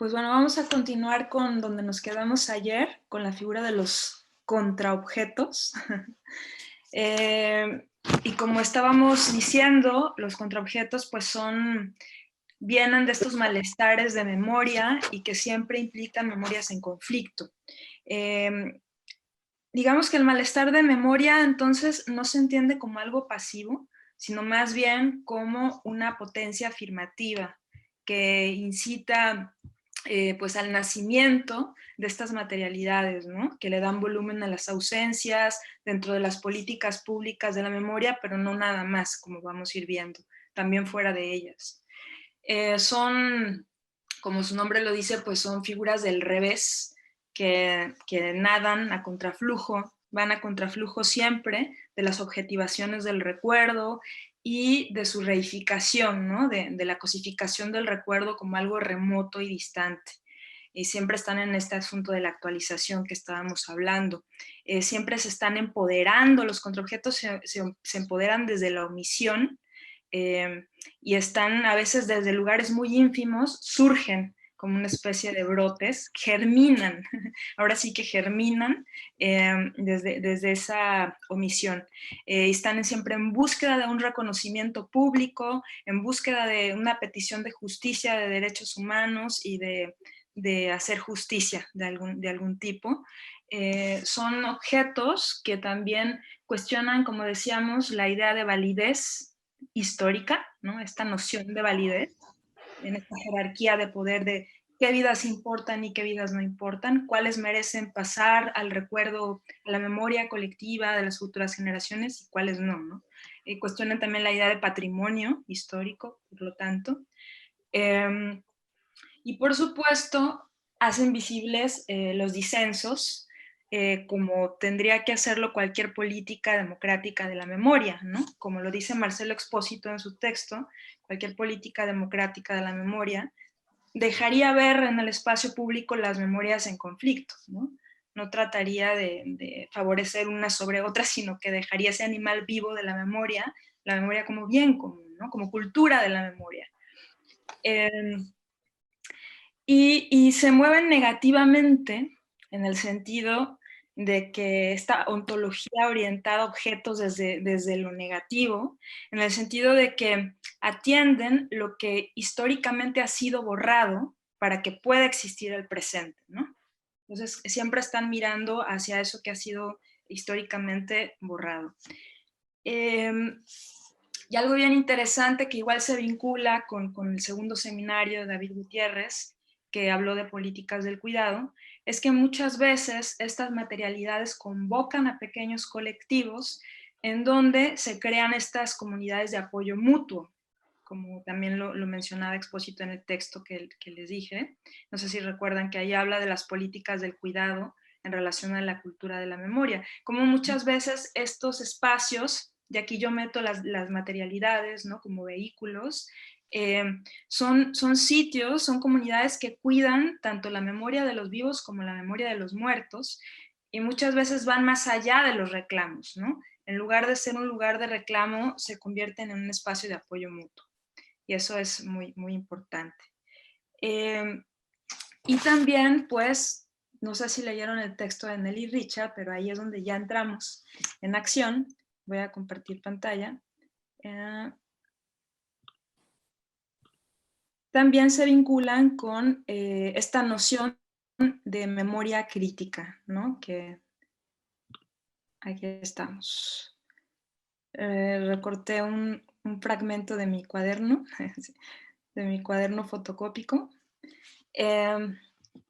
Pues bueno, vamos a continuar con donde nos quedamos ayer, con la figura de los contraobjetos. Eh, y como estábamos diciendo, los contraobjetos pues vienen de estos malestares de memoria y que siempre implican memorias en conflicto. Eh, digamos que el malestar de memoria entonces no se entiende como algo pasivo, sino más bien como una potencia afirmativa que incita pues al nacimiento de estas materialidades, ¿no? Que le dan volumen a las ausencias dentro de las políticas públicas de la memoria, pero no nada más, como vamos a ir viendo, también fuera de ellas. Son, como su nombre lo dice, pues son figuras del revés que nadan a contraflujo, van a contraflujo siempre de las objetivaciones del recuerdo y de su reificación, ¿no? De la cosificación del recuerdo como algo remoto y distante. Y siempre están en este asunto de la actualización que estábamos hablando. Siempre se están empoderando, los contraobjetos se empoderan desde la omisión, eh, y están a veces desde lugares muy ínfimos, surgen como una especie de brotes, germinan, ahora sí que germinan desde esa omisión. Están siempre en búsqueda de un reconocimiento público, en búsqueda de una petición de justicia, de derechos humanos y de hacer justicia de algún tipo. Son objetos que también cuestionan, como decíamos, la idea de validez histórica, ¿no? Esta noción de validez en esta jerarquía de poder de qué vidas importan y qué vidas no importan, cuáles merecen pasar al recuerdo, a la memoria colectiva de las futuras generaciones y cuáles no, ¿no? Cuestionan también la idea de patrimonio histórico, por lo tanto. Eh, y por supuesto, hacen visibles los disensos, como tendría que hacerlo cualquier política democrática de la memoria, ¿no? Como lo dice Marcelo Expósito en su texto, cualquier política democrática de la memoria dejaría ver en el espacio público las memorias en conflicto, ¿no? No trataría de favorecer una sobre otra, sino que dejaría ese animal vivo de la memoria como bien común, ¿no? Como cultura de la memoria. Eh, y se mueven negativamente en el sentido de que esta ontología orientada a objetos desde lo negativo, en el sentido de que atienden lo que históricamente ha sido borrado para que pueda existir el presente, ¿no? Entonces, siempre están mirando hacia eso que ha sido históricamente borrado. Eh, y algo bien interesante que igual se vincula con el segundo seminario de David Gutiérrez, que habló de políticas del cuidado, es que muchas veces estas materialidades convocan a pequeños colectivos en donde se crean estas comunidades de apoyo mutuo, como también lo mencionaba Expósito en el texto que les dije. No sé si recuerdan que ahí habla de las políticas del cuidado en relación a la cultura de la memoria, como muchas veces estos espacios, y aquí yo meto las materialidades, ¿no? Como vehículos, eh, son sitios, son comunidades que cuidan tanto la memoria de los vivos como la memoria de los muertos, y muchas veces van más allá de los reclamos, ¿no? En lugar de ser un lugar de reclamo, se convierten en un espacio de apoyo mutuo, y eso es muy, muy importante. Eh, y también, pues, no sé si leyeron el texto de Nelly Richard, pero ahí es donde ya entramos en acción. Voy a compartir pantalla. También se vinculan con esta noción de memoria crítica, ¿no? Que aquí estamos. Recorté un fragmento de mi cuaderno, de mi cuaderno fotocópico.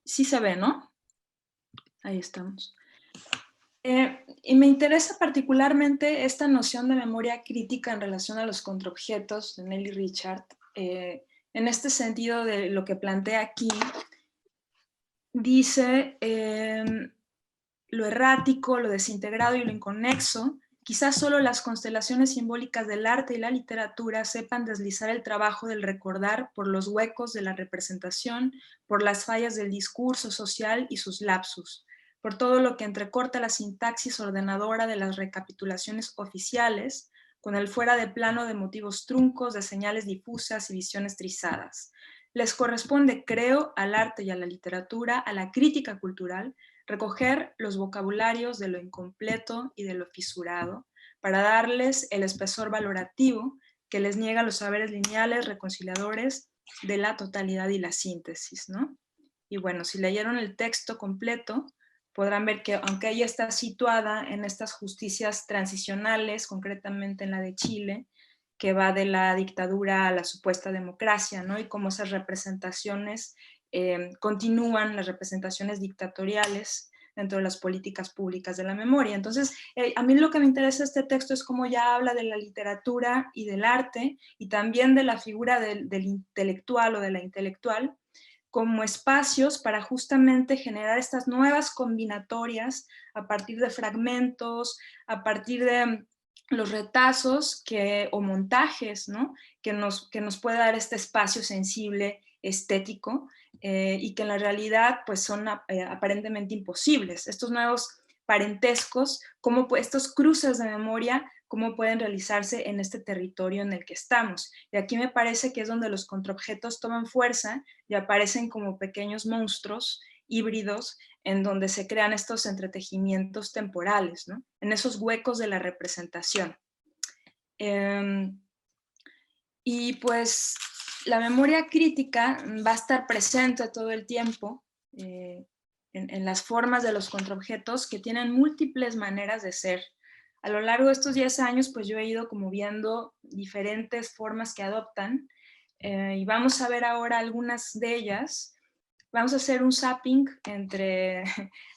Sí se ve, ¿no? Ahí estamos. Y me interesa particularmente esta noción de memoria crítica en relación a los contraobjetos de Nelly Richard, en este sentido de lo que plantea aquí. Dice lo errático, lo desintegrado y lo inconexo. Quizás solo las constelaciones simbólicas del arte y la literatura sepan deslizar el trabajo del recordar por los huecos de la representación, por las fallas del discurso social y sus lapsus, por todo lo que entrecorta la sintaxis ordenadora de las recapitulaciones oficiales, con el fuera de plano de motivos truncos, de señales difusas y visiones trizadas. Les corresponde, creo, al arte y a la literatura, a la crítica cultural, recoger los vocabularios de lo incompleto y de lo fisurado para darles el espesor valorativo que les niega los saberes lineales, reconciliadores de la totalidad y la síntesis, ¿no? Y bueno, si leyeron el texto completo, podrán ver que aunque ella está situada en estas justicias transicionales, concretamente en la de Chile, que va de la dictadura a la supuesta democracia, ¿no? Y cómo esas representaciones continúan, las representaciones dictatoriales dentro de las políticas públicas de la memoria. Entonces, a mí lo que me interesa de este texto es cómo ya habla de la literatura y del arte, y también de la figura del intelectual o de la intelectual, como espacios para justamente generar estas nuevas combinatorias a partir de fragmentos, a partir de los retazos o montajes, ¿no? que nos puede dar este espacio sensible, estético, y que en la realidad pues, son aparentemente imposibles. Estos nuevos parentescos, estos cruces de memoria, cómo pueden realizarse en este territorio en el que estamos. Y aquí me parece que es donde los contraobjetos toman fuerza y aparecen como pequeños monstruos híbridos en donde se crean estos entretejimientos temporales, ¿no? En esos huecos de la representación. Y pues la memoria crítica va a estar presente todo el tiempo en las formas de los contraobjetos que tienen múltiples maneras de ser. A lo largo de estos 10 años, pues yo he ido como viendo diferentes formas que adoptan y vamos a ver ahora algunas de ellas. Vamos a hacer un zapping entre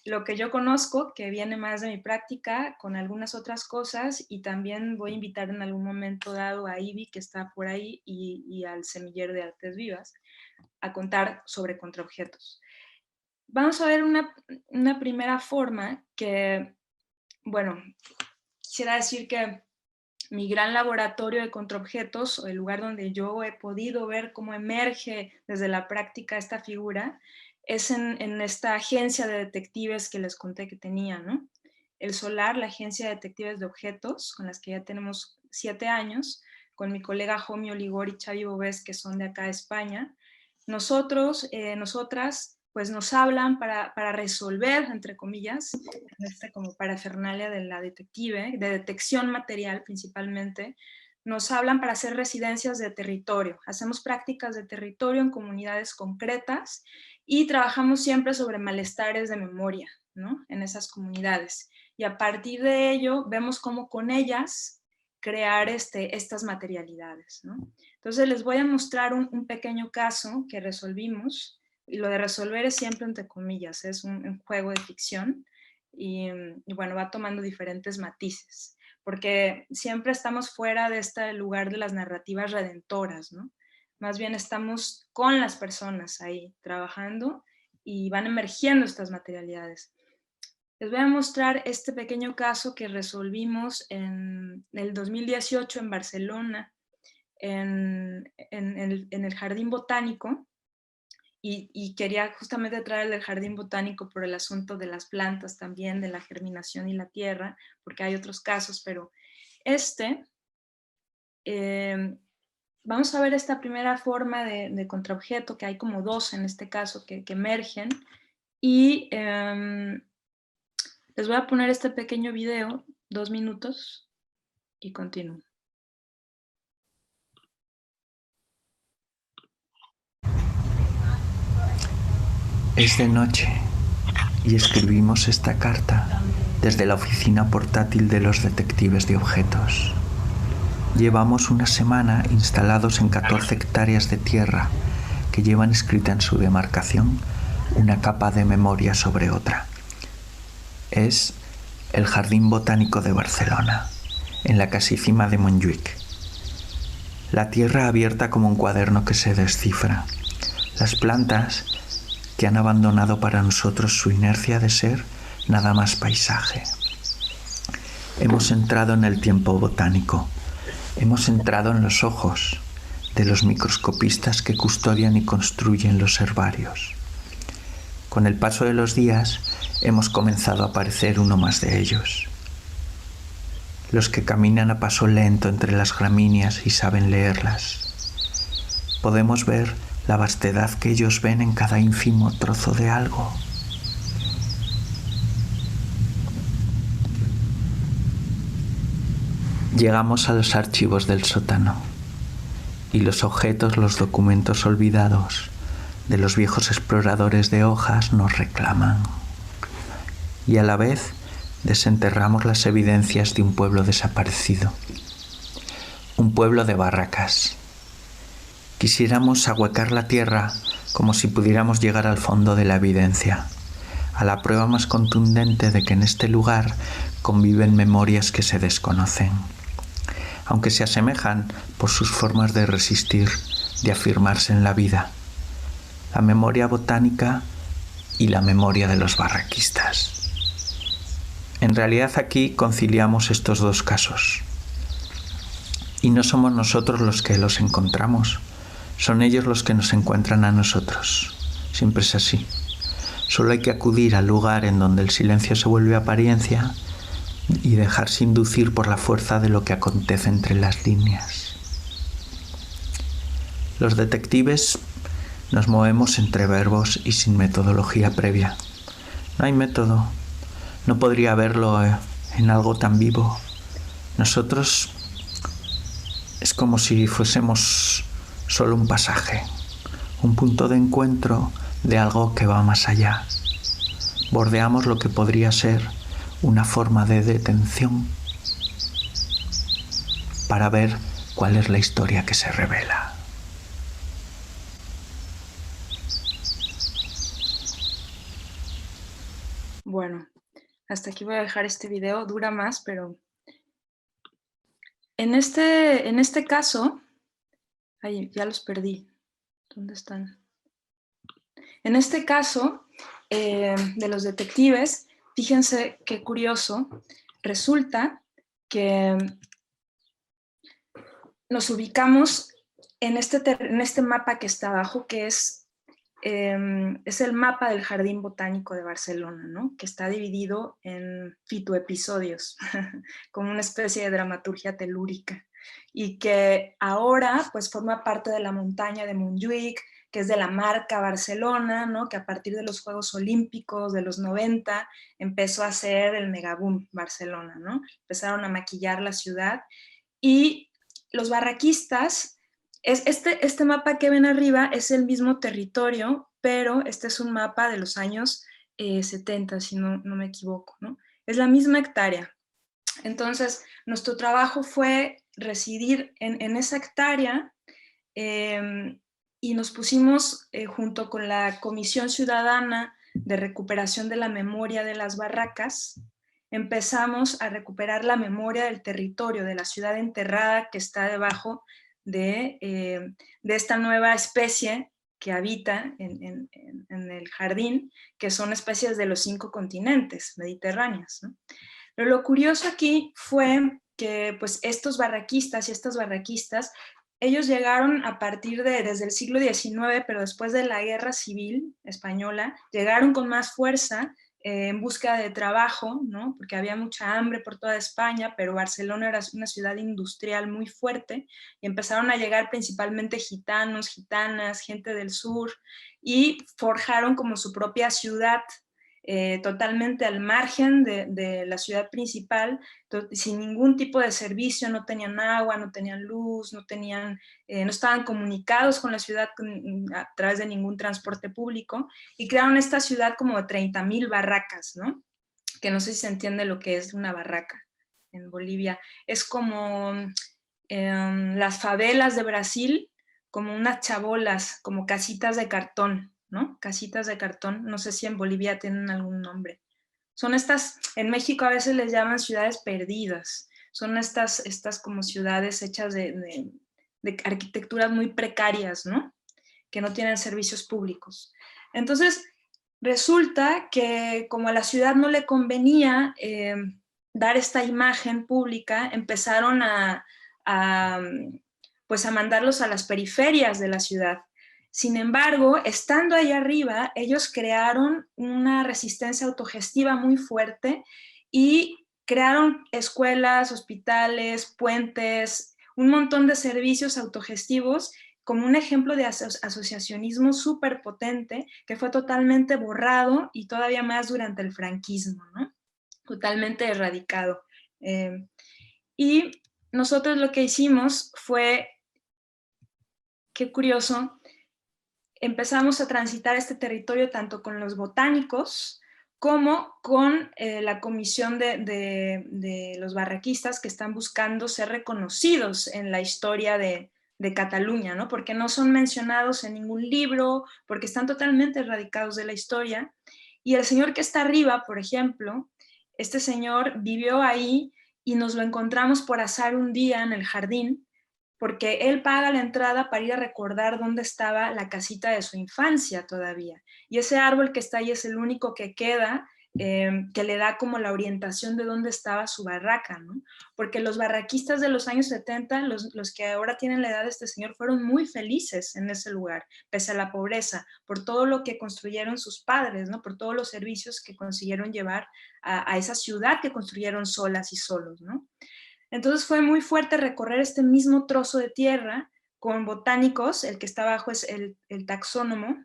lo que yo conozco, que viene más de mi práctica, con algunas otras cosas, y también voy a invitar en algún momento dado a Ivy, que está por ahí, y al Semillero de Artes Vivas, a contar sobre contraobjetos. Vamos a ver una primera forma que, bueno, quisiera decir que mi gran laboratorio de contraobjetos, o el lugar donde yo he podido ver cómo emerge desde la práctica esta figura, es en esta agencia de detectives que les conté que tenía, ¿no? El Solar, la agencia de detectives de objetos, con las que ya tenemos 7 años, con mi colega Jomi Oligor y Xavi Bobés, que son de acá de España. Nosotras, pues nos hablan para resolver, entre comillas, en como parafernalia de la detective, de detección material principalmente, nos hablan para hacer residencias de territorio. Hacemos prácticas de territorio en comunidades concretas y trabajamos siempre sobre malestares de memoria, ¿no? En esas comunidades. Y a partir de ello vemos cómo con ellas crear estas materialidades, ¿no? Entonces les voy a mostrar un pequeño caso que resolvimos, y lo de resolver es siempre entre comillas, es un juego de ficción, y bueno, va tomando diferentes matices, porque siempre estamos fuera de este lugar de las narrativas redentoras, ¿no? Más bien estamos con las personas ahí trabajando y van emergiendo estas materialidades. Les voy a mostrar este pequeño caso que resolvimos en el 2018 en Barcelona, en el Jardín Botánico, y quería justamente traer el del Jardín Botánico por el asunto de las plantas también, de la germinación y la tierra, porque hay otros casos, pero vamos a ver esta primera forma de contraobjeto, que hay como dos en este caso que emergen, y les voy a poner este pequeño video, 2 minutos, y continúo. Es de noche y escribimos esta carta desde la oficina portátil de los detectives de objetos. Llevamos una semana instalados en 14 hectáreas de tierra que llevan escrita en su demarcación una capa de memoria sobre otra. Es el Jardín Botánico de Barcelona, en la casísima de Montjuïc. La tierra abierta como un cuaderno que se descifra. Las plantas que han abandonado para nosotros su inercia de ser nada más paisaje. Hemos entrado en el tiempo botánico. Hemos entrado en los ojos de los microscopistas que custodian y construyen los herbarios. Con el paso de los días hemos comenzado a aparecer uno más de ellos. Los que caminan a paso lento entre las gramíneas y saben leerlas. Podemos ver la vastedad que ellos ven en cada ínfimo trozo de algo. Llegamos a los archivos del sótano y los objetos, los documentos olvidados de los viejos exploradores de hojas nos reclaman. Y a la vez desenterramos las evidencias de un pueblo desaparecido. Un pueblo de barracas. Quisiéramos ahuecar la tierra como si pudiéramos llegar al fondo de la evidencia, a la prueba más contundente de que en este lugar conviven memorias que se desconocen, aunque se asemejan por sus formas de resistir, de afirmarse en la vida. La memoria botánica y la memoria de los barraquistas. En realidad aquí conciliamos estos dos casos. Y no somos nosotros los que los encontramos, son ellos los que nos encuentran a nosotros. Siempre es así. Solo hay que acudir al lugar en donde el silencio se vuelve apariencia y dejarse inducir por la fuerza de lo que acontece entre las líneas. Los detectives nos movemos entre verbos y sin metodología previa. No hay método. No podría haberlo en algo tan vivo. Nosotros es como si fuésemos solo un pasaje, un punto de encuentro de algo que va más allá. Bordeamos lo que podría ser una forma de detención para ver cuál es la historia que se revela. Bueno, hasta aquí voy a dejar este video, dura más, pero en este caso, ay, ya los perdí, ¿dónde están? En este caso de los detectives, fíjense qué curioso, resulta que nos ubicamos en este mapa que está abajo, que es el mapa del Jardín Botánico de Barcelona, ¿no? Que está dividido en fitoepisodios, como una especie de dramaturgia telúrica, y que ahora pues forma parte de la montaña de Montjuïc, que es de la marca Barcelona, ¿no? Que a partir de los Juegos Olímpicos de los 90 empezó a ser el megaboom Barcelona, ¿no? Empezaron a maquillar la ciudad y los barraquistas, este mapa que ven arriba es el mismo territorio, pero este es un mapa de los años 70, si no me equivoco, ¿no? Es la misma hectárea. Entonces, nuestro trabajo fue residir en esa hectárea y nos pusimos junto con la Comisión Ciudadana de Recuperación de la Memoria de las Barracas, empezamos a recuperar la memoria del territorio, de la ciudad enterrada que está debajo de esta nueva especie que habita en el jardín, que son especies de los 5 continentes mediterráneos, ¿no? Pero lo curioso aquí fue que pues, estos barraquistas y estas barraquistas, ellos llegaron a partir desde el siglo XIX, pero después de la Guerra Civil Española, llegaron con más fuerza en búsqueda de trabajo, ¿no? Porque había mucha hambre por toda España, pero Barcelona era una ciudad industrial muy fuerte y empezaron a llegar principalmente gitanos, gitanas, gente del sur y forjaron como su propia ciudad totalmente al margen de la ciudad principal, sin ningún tipo de servicio, no tenían agua, no tenían luz, no estaban comunicados con la ciudad a través de ningún transporte público, y crearon esta ciudad como de 30,000 barracas, ¿no? Que no sé si se entiende lo que es una barraca en Bolivia. Es como las favelas de Brasil, como unas chabolas, como casitas de cartón, ¿no? Casitas de cartón, no sé si en Bolivia tienen algún nombre. Son estas, en México a veces les llaman ciudades perdidas, son estas como ciudades hechas de arquitecturas muy precarias, ¿no? Que no tienen servicios públicos. Entonces, resulta que como a la ciudad no le convenía dar esta imagen pública, empezaron pues a mandarlos a las periferias de la ciudad. Sin embargo, estando ahí arriba, ellos crearon una resistencia autogestiva muy fuerte y crearon escuelas, hospitales, puentes, un montón de servicios autogestivos como un ejemplo de asociacionismo súper potente que fue totalmente borrado y todavía más durante el franquismo, ¿no? Totalmente erradicado. Y nosotros lo que hicimos fue, qué curioso, empezamos a transitar este territorio tanto con los botánicos como con la comisión de los barraquistas que están buscando ser reconocidos en la historia de Cataluña, ¿no? Porque no son mencionados en ningún libro, porque están totalmente erradicados de la historia. Y el señor que está arriba, por ejemplo, este señor vivió ahí y nos lo encontramos por azar un día en el jardín, porque él paga la entrada para ir a recordar dónde estaba la casita de su infancia todavía. Y ese árbol que está ahí es el único que queda, que le da como la orientación de dónde estaba su barraca, ¿no? Porque los barraquistas de los años 70, los que ahora tienen la edad de este señor, fueron muy felices en ese lugar, pese a la pobreza, por todo lo que construyeron sus padres, ¿no? Por todos los servicios que consiguieron llevar a esa ciudad que construyeron solas y solos, ¿no? Entonces fue muy fuerte recorrer este mismo trozo de tierra con botánicos, el que está abajo es el taxónomo,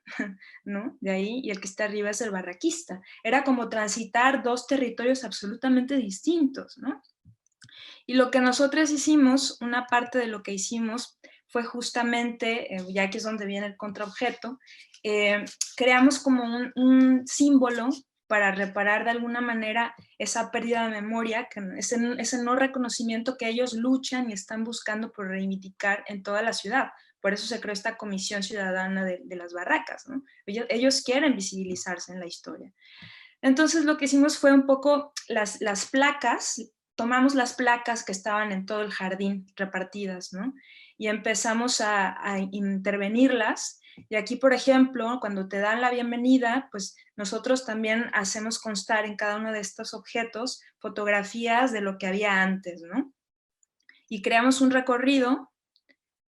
¿no? De ahí, y el que está arriba es el barraquista. Era como transitar dos territorios absolutamente distintos, ¿no? Y lo que nosotros hicimos, una parte de lo que hicimos fue justamente, ya que es donde viene el contraobjeto, creamos como un símbolo para reparar de alguna manera esa pérdida de memoria, ese no reconocimiento que ellos luchan y están buscando por reivindicar en toda la ciudad. Por eso se creó esta comisión ciudadana de las barracas, ¿no? Ellos quieren visibilizarse en la historia. Entonces lo que hicimos fue un poco las placas, tomamos las placas que estaban en todo el jardín repartidas, ¿no? Y empezamos a intervenirlas. Y aquí, por ejemplo, cuando te dan la bienvenida, pues nosotros también hacemos constar en cada uno de estos objetos fotografías de lo que había antes, ¿no? Y creamos un recorrido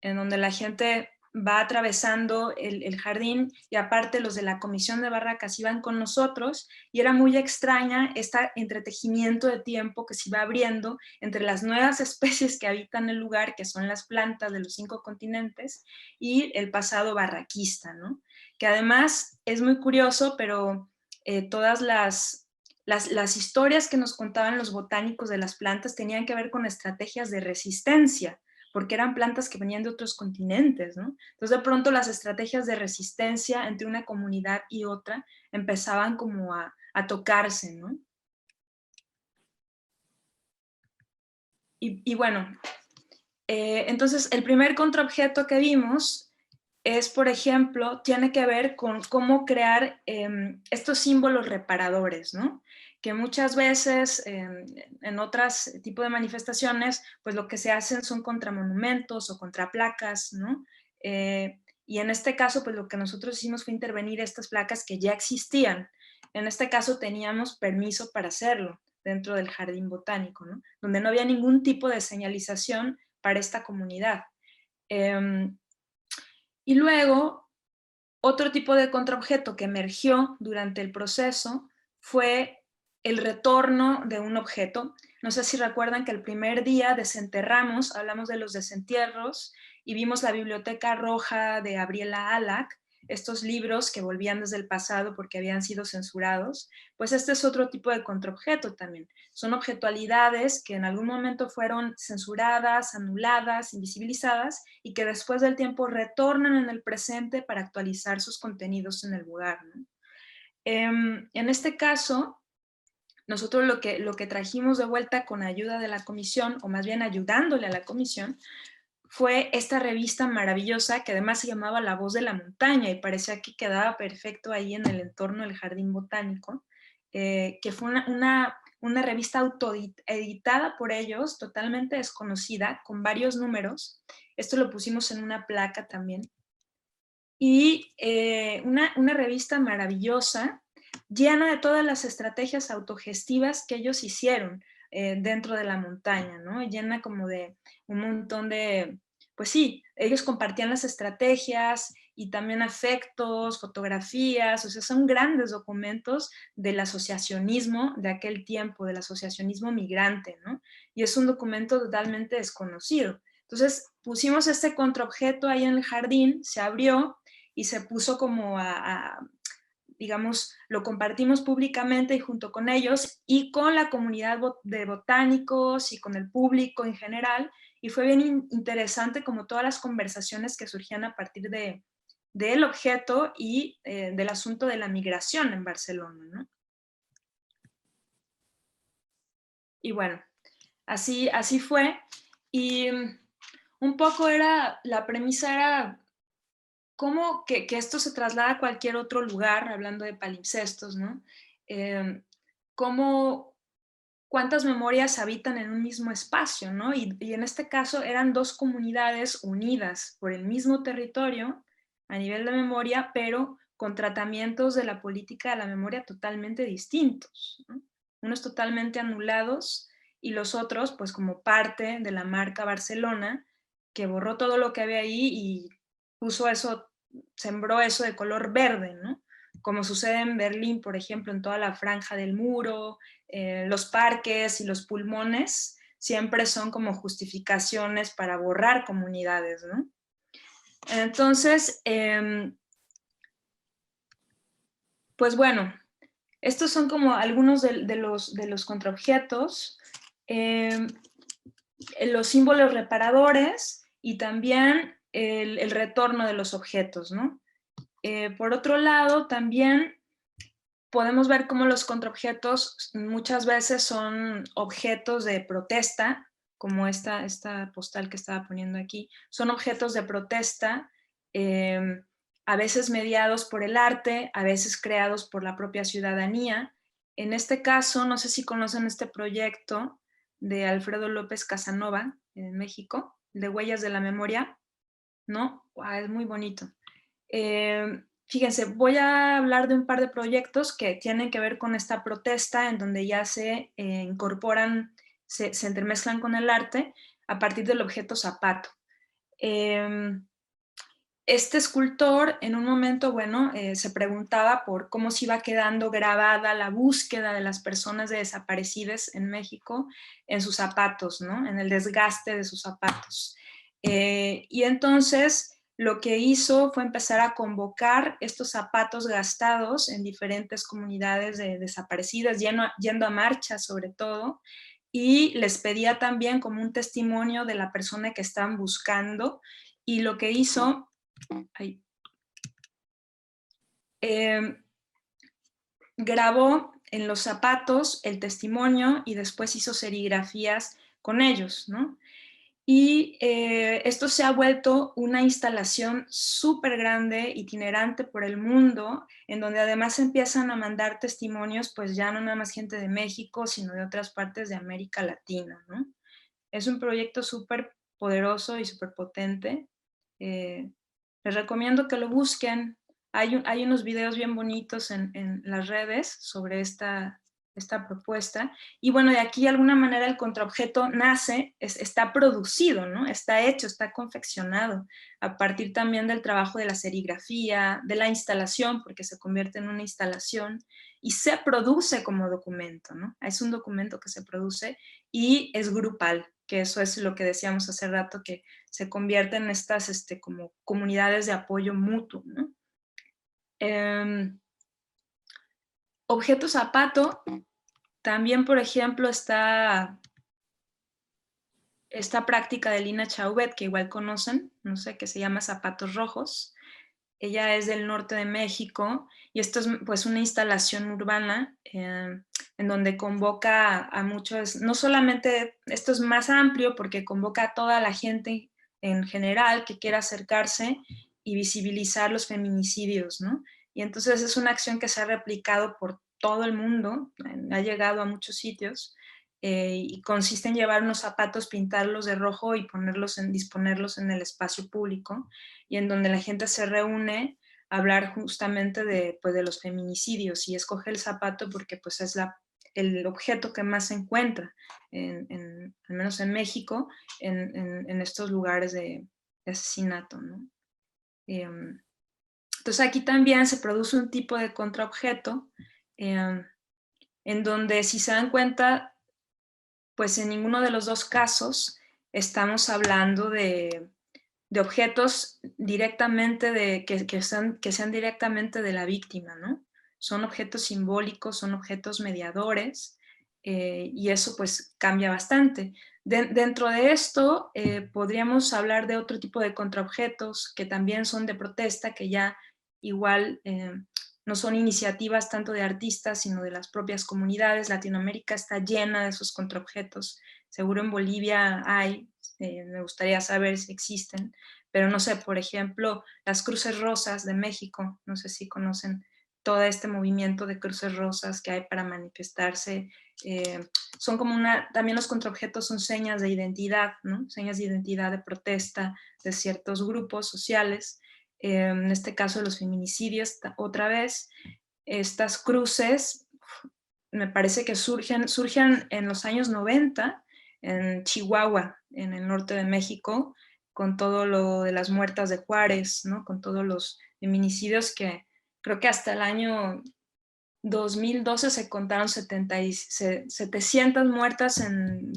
en donde la gente va atravesando el jardín y aparte los de la comisión de barracas iban con nosotros y era muy extraña este entretejimiento de tiempo que se iba abriendo entre las nuevas especies que habitan el lugar, que son las plantas de los 5 continentes, y el pasado barraquista, ¿no? Que además es muy curioso, pero todas las historias que nos contaban los botánicos de las plantas tenían que ver con estrategias de resistencia, porque eran plantas que venían de otros continentes, ¿no? Entonces de pronto las estrategias de resistencia entre una comunidad y otra empezaban como a tocarse, ¿no? Y bueno, entonces el primer contraobjeto que vimos es, por ejemplo, tiene que ver con cómo crear estos símbolos reparadores, ¿no? Que muchas veces en otros tipos de manifestaciones, pues lo que se hacen son contra monumentos o contra placas, ¿no? Y en este caso, pues lo que nosotros hicimos fue intervenir estas placas que ya existían. En este caso teníamos permiso para hacerlo dentro del jardín botánico, ¿no? Donde no había ningún tipo de señalización para esta comunidad. Y luego, otro tipo de contraobjeto que emergió durante el proceso fue el retorno de un objeto. No sé si recuerdan que el primer día desenterramos, hablamos de los desentierros, y vimos la Biblioteca Roja de Gabriela Alac, estos libros que volvían desde el pasado porque habían sido censurados. Pues este es otro tipo de contraobjeto también. Son objetualidades que en algún momento fueron censuradas, anuladas, invisibilizadas y que después del tiempo retornan en el presente para actualizar sus contenidos en el lugar, ¿no? En este caso, nosotros lo que trajimos de vuelta con ayuda de la comisión, o más bien ayudándole a la comisión, fue esta revista maravillosa que además se llamaba La Voz de la Montaña y parecía que quedaba perfecto ahí en el entorno del jardín botánico, que fue una revista autoeditada por ellos, totalmente desconocida, con varios números. Esto lo pusimos en una placa también. Y una revista maravillosa, llena de todas las estrategias autogestivas que ellos hicieron dentro de la montaña, ¿no? Llena como de un montón de, pues sí, ellos compartían las estrategias y también afectos, fotografías, o sea, son grandes documentos del asociacionismo de aquel tiempo, del asociacionismo migrante, ¿no? Y es un documento totalmente desconocido. Entonces pusimos este contraobjeto ahí en el jardín, se abrió y se puso como digamos, lo compartimos públicamente y junto con ellos y con la comunidad de botánicos y con el público en general, y fue bien interesante como todas las conversaciones que surgían a partir del objeto y del asunto de la migración en Barcelona, ¿no? Y bueno, así fue, y un poco la premisa era cómo que esto se traslada a cualquier otro lugar, hablando de palimpsestos, ¿no? Eh, cómo, cuántas memorias habitan en un mismo espacio, ¿no? Y en este caso eran dos comunidades unidas por el mismo territorio a nivel de memoria, pero con tratamientos de la política de la memoria totalmente distintos, ¿no? Unos totalmente anulados y los otros, pues como parte de la marca Barcelona, que borró todo lo que había ahí y puso eso, sembró eso de color verde, ¿no? Como sucede en Berlín, por ejemplo, en toda la franja del muro, los parques y los pulmones siempre son como justificaciones para borrar comunidades, ¿no? Entonces, pues bueno, estos son como algunos de los contraobjetos, los símbolos reparadores y también el retorno de los objetos, ¿no? Por otro lado, también podemos ver cómo los contraobjetos muchas veces son objetos de protesta, como esta postal que estaba poniendo aquí, son objetos de protesta, a veces mediados por el arte, a veces creados por la propia ciudadanía. En este caso, no sé si conocen este proyecto de Alfredo López Casanova, en México, de Huellas de la Memoria, ¿no? Wow, es muy bonito. Fíjense, voy a hablar de un par de proyectos que tienen que ver con esta protesta, en donde ya se incorporan, se entremezclan con el arte a partir del objeto zapato. Este escultor en un momento, bueno, se preguntaba por cómo se iba quedando grabada la búsqueda de las personas desaparecidas en México en sus zapatos, ¿no? En el desgaste de sus zapatos. Y entonces lo que hizo fue empezar a convocar estos zapatos gastados en diferentes comunidades desaparecidas, yendo a marchas sobre todo, y les pedía también como un testimonio de la persona que estaban buscando, y lo que hizo grabó en los zapatos el testimonio y después hizo serigrafías con ellos, ¿no? Y esto se ha vuelto una instalación súper grande, itinerante por el mundo, en donde además empiezan a mandar testimonios, pues ya no nada más gente de México, sino de otras partes de América Latina, ¿no? Es un proyecto súper poderoso y súper potente. Les recomiendo que lo busquen. Hay unos videos bien bonitos en las redes sobre esta propuesta. Y bueno, de aquí de alguna manera el contraobjeto nace, está producido, ¿no? Está hecho, está confeccionado a partir también del trabajo de la serigrafía, de la instalación, porque se convierte en una instalación y se produce como documento, ¿no? Es un documento que se produce y es grupal, que eso es lo que decíamos hace rato, que se convierte en estas como comunidades de apoyo mutuo, ¿no? Objeto zapato, también por ejemplo está esta práctica de Lina Chauvet, que igual conocen, no sé, que se llama Zapatos Rojos. Ella es del norte de México y esto es pues una instalación urbana en donde convoca a muchos, no solamente, esto es más amplio porque convoca a toda la gente en general que quiera acercarse y visibilizar los feminicidios, ¿no? Y entonces es una acción que se ha replicado por todo el mundo, ha llegado a muchos sitios, y consiste en llevar unos zapatos, pintarlos de rojo y disponerlos en el espacio público, y en donde la gente se reúne a hablar justamente pues, de los feminicidios, y escoge el zapato porque pues, es el objeto que más se encuentra, al menos en México, en estos lugares de asesinato, ¿no? Entonces aquí también se produce un tipo de contraobjeto, en donde si se dan cuenta, pues en ninguno de los dos casos estamos hablando de objetos directamente que sean directamente de la víctima, ¿no? Son objetos simbólicos, son objetos mediadores, y eso pues cambia bastante. Dentro de esto podríamos hablar de otro tipo de contraobjetos que también son de protesta, que ya igual no son iniciativas tanto de artistas, sino de las propias comunidades. Latinoamérica está llena de esos contraobjetos. Seguro en Bolivia hay, me gustaría saber si existen, pero no sé, por ejemplo, las Cruces Rosas de México, no sé si conocen todo este movimiento de cruces rosas que hay para manifestarse. Son como también los contraobjetos son señas de identidad, ¿no? Señas de identidad de protesta de ciertos grupos sociales. En este caso los feminicidios, otra vez, estas cruces me parece que surgen en los años 90 en Chihuahua, en el norte de México, con todo lo de las muertas de Juárez, ¿no? Con todos los feminicidios que creo que hasta el año 2012 se contaron 700 muertas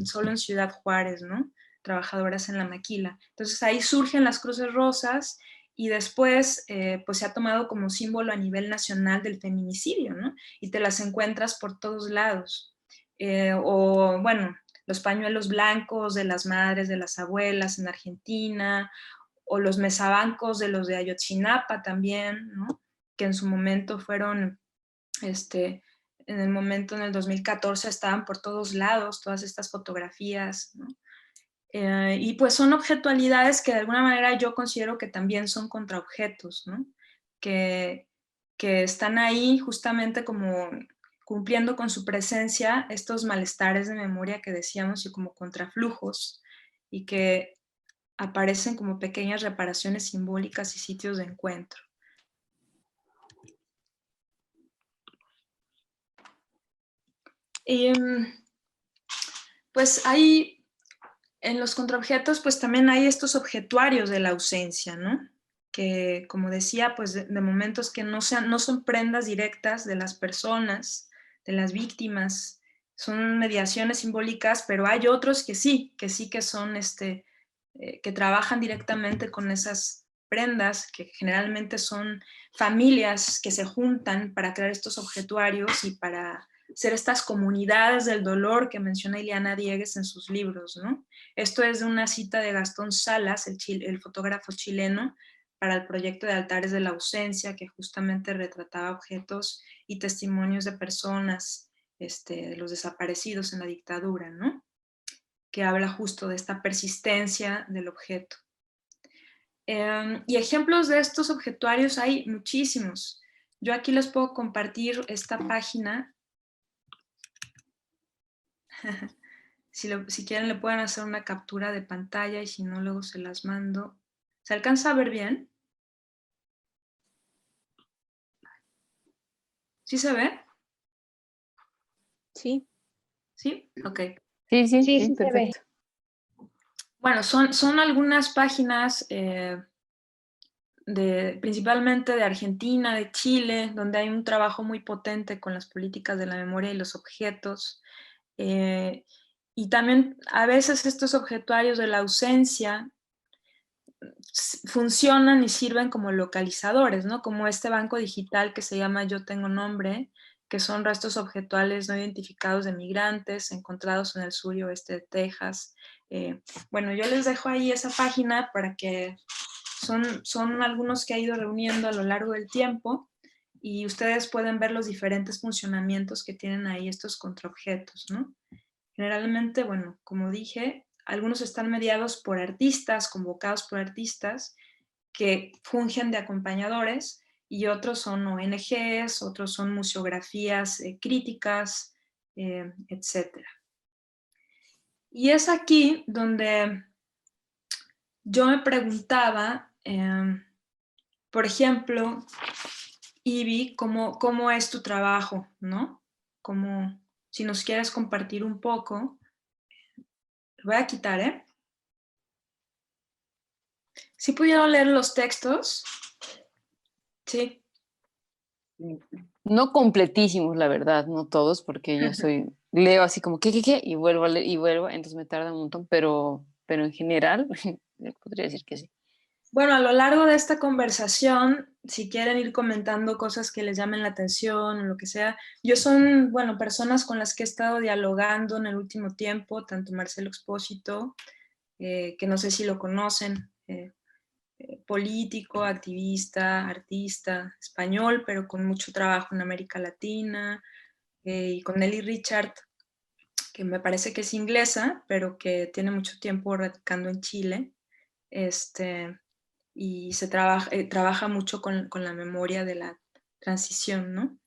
solo en Ciudad Juárez, ¿no? Trabajadoras en la maquila. Entonces ahí surgen las Cruces Rosas y después pues se ha tomado como símbolo a nivel nacional del feminicidio, ¿no? Y te las encuentras por todos lados. O bueno, los pañuelos blancos de las madres, de las abuelas en Argentina, o los mesabancos de los de Ayotzinapa también, ¿no? Que en su momento fueron en el momento, en el 2014, estaban por todos lados todas estas fotografías, ¿no? Y pues son objetualidades que de alguna manera yo considero que también son contraobjetos, ¿no? Que, que están ahí justamente como cumpliendo con su presencia estos malestares de memoria que decíamos y como contraflujos, y que aparecen como pequeñas reparaciones simbólicas y sitios de encuentro. Pues hay, en los contraobjetos, pues también hay estos objetuarios de la ausencia, ¿no? Que, como decía, pues de momentos que no son prendas directas de las personas, de las víctimas, son mediaciones simbólicas, pero hay otros que sí que son, que trabajan directamente con esas prendas, que generalmente son familias que se juntan para crear estos objetuarios y para ser estas comunidades del dolor que menciona Ileana Diegues en sus libros, ¿no? Esto es de una cita de Gastón Salas, el fotógrafo chileno, para el proyecto de Altares de la Ausencia, que justamente retrataba objetos y testimonios de personas, de los desaparecidos en la dictadura, ¿no? Que habla justo de esta persistencia del objeto. Y ejemplos de estos objetuarios hay muchísimos. Yo aquí les puedo compartir esta página. Si quieren le pueden hacer una captura de pantalla y si no luego se las mando. ¿Se alcanza a ver bien? ¿Sí se ve? Sí. ¿Sí? Ok. Sí, perfecto. Bueno, son algunas páginas principalmente de Argentina, de Chile, donde hay un trabajo muy potente con las políticas de la memoria y los objetos. Y también a veces estos objetuarios de la ausencia funcionan y sirven como localizadores, ¿no? Como este banco digital que se llama Yo Tengo Nombre, que son restos objetuales no identificados de migrantes encontrados en el sur y oeste de Texas. Bueno, yo les dejo ahí esa página para que son algunos que ha ido reuniendo a lo largo del tiempo y ustedes pueden ver los diferentes funcionamientos que tienen ahí estos contraobjetos, ¿no? Generalmente, bueno, como dije, algunos están mediados por artistas, convocados por artistas que fungen de acompañadores, y otros son ONGs, otros son museografías críticas, etc. Y es aquí donde yo me preguntaba, por ejemplo, Ivy, ¿cómo es tu trabajo, ¿no? Si nos quieres compartir un poco. Lo voy a quitar, ¿eh? ¿Sí pudieron leer los textos? Sí. No completísimos, la verdad, no todos, porque yo leo así como, ¿qué? Y vuelvo a leer, y vuelvo, entonces me tarda un montón, pero pero en general podría decir que sí. Bueno, a lo largo de esta conversación, si quieren ir comentando cosas que les llamen la atención o lo que sea, yo son, bueno, personas con las que he estado dialogando en el último tiempo, tanto Marcelo Expósito, que no sé si lo conocen, político, activista, artista, español, pero con mucho trabajo en América Latina, y con Nelly Richard, que me parece que es inglesa, pero que tiene mucho tiempo radicando en Chile, y trabaja mucho con la memoria de la transición, ¿no?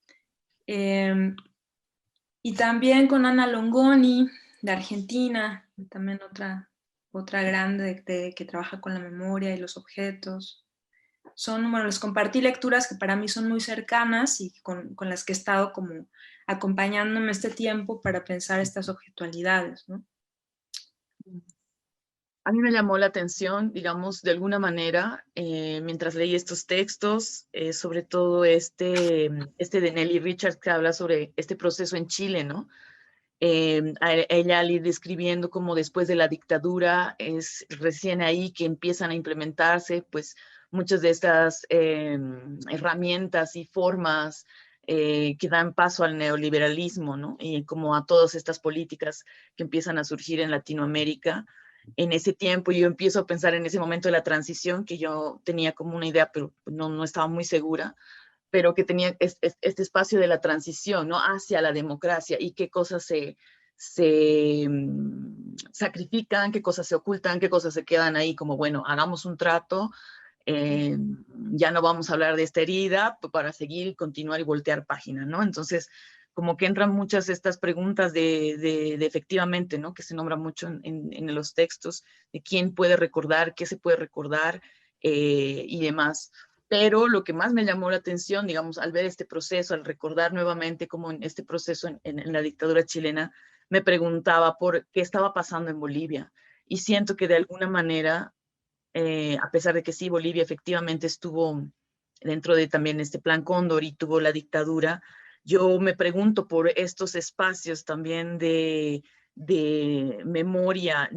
Y también con Ana Longoni, de Argentina, también otra grande que trabaja con la memoria y los objetos. Bueno, les compartí lecturas que para mí son muy cercanas y con las que he estado como acompañándome este tiempo para pensar estas objetualidades, ¿no? A mí me llamó la atención, digamos, de alguna manera, mientras leí estos textos, sobre todo este de Nelly Richards, que habla sobre este proceso en Chile, ¿no? A ella al ir describiendo cómo después de la dictadura es recién ahí que empiezan a implementarse, pues, muchas de estas herramientas y formas que dan paso al neoliberalismo, ¿no? Y como a todas estas políticas que empiezan a surgir en Latinoamérica. En ese tiempo yo empiezo a pensar en ese momento de la transición, que yo tenía como una idea, pero no estaba muy segura, pero que tenía este espacio de la transición, ¿no? Hacia la democracia y qué cosas se sacrifican, qué cosas se ocultan, qué cosas se quedan ahí, como, bueno, hagamos un trato, ya no vamos a hablar de esta herida para seguir y continuar y voltear página, ¿no? Entonces, como que entran muchas estas preguntas de efectivamente, ¿no? Que se nombra mucho en los textos, de quién puede recordar, qué se puede recordar y demás. Pero lo que más me llamó la atención, digamos, al ver este proceso, al recordar nuevamente cómo en este proceso en la dictadura chilena, me preguntaba por qué estaba pasando en Bolivia. Y siento que de alguna manera, a pesar de que sí, Bolivia efectivamente estuvo dentro de también este plan Cóndor y tuvo la dictadura, yo me pregunto por estos espacios también de memoria,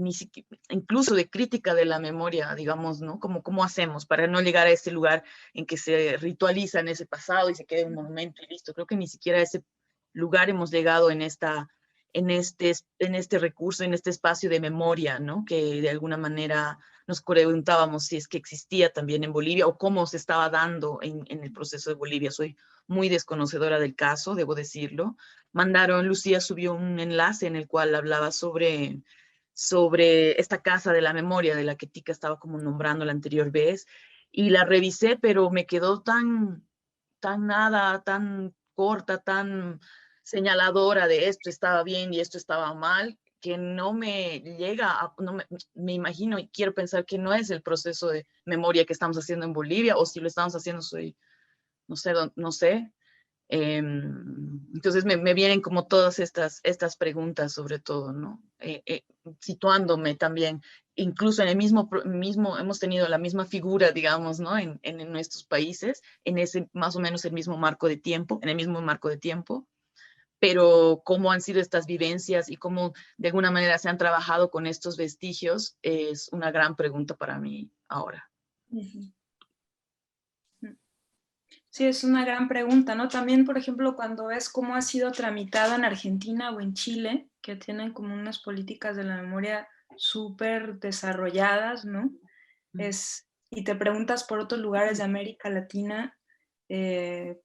incluso de crítica de la memoria, digamos, ¿no? Como cómo hacemos para no llegar a ese lugar en que se ritualiza en ese pasado y se quede un monumento y listo. Creo que ni siquiera a ese lugar hemos llegado en este recurso, en este espacio de memoria, ¿no? Que de alguna manera nos preguntábamos si es que existía también en Bolivia o cómo se estaba dando en el proceso de Bolivia. Soy muy desconocedora del caso, debo decirlo. Lucía subió un enlace en el cual hablaba sobre esta casa de la memoria de la que Tika estaba como nombrando la anterior vez, y la revisé, pero me quedó tan nada, tan corta, tan señaladora de esto estaba bien y esto estaba mal, que no me llega, me imagino y quiero pensar que no es el proceso de memoria que estamos haciendo en Bolivia, o si lo estamos haciendo, no sé, no sé. Entonces me vienen como todas estas preguntas sobre todo, ¿no? Situándome también, incluso en el mismo, hemos tenido la misma figura, digamos, ¿no? En nuestros países, en ese más o menos el mismo marco de tiempo, en el mismo marco de tiempo, pero cómo han sido estas vivencias y cómo de alguna manera se han trabajado con estos vestigios es una gran pregunta para mí ahora. Sí, es una gran pregunta, ¿no? También, por ejemplo, cuando ves cómo ha sido tramitado en Argentina o en Chile, que tienen como unas políticas de la memoria súper desarrolladas, ¿no? Y te preguntas por otros lugares de América Latina,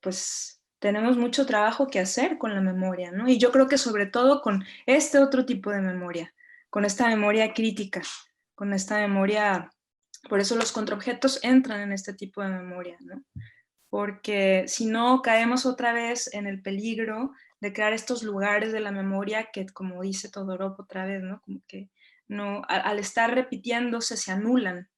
pues tenemos mucho trabajo que hacer con la memoria, ¿no? Y yo creo que sobre todo con este otro tipo de memoria, con esta memoria crítica, con esta memoria, por eso los contraobjetos entran en este tipo de memoria, ¿no? Porque si no caemos otra vez en el peligro de crear estos lugares de la memoria que, como dice Todorov otra vez, ¿no? Como que no, al estar repitiéndose se anulan,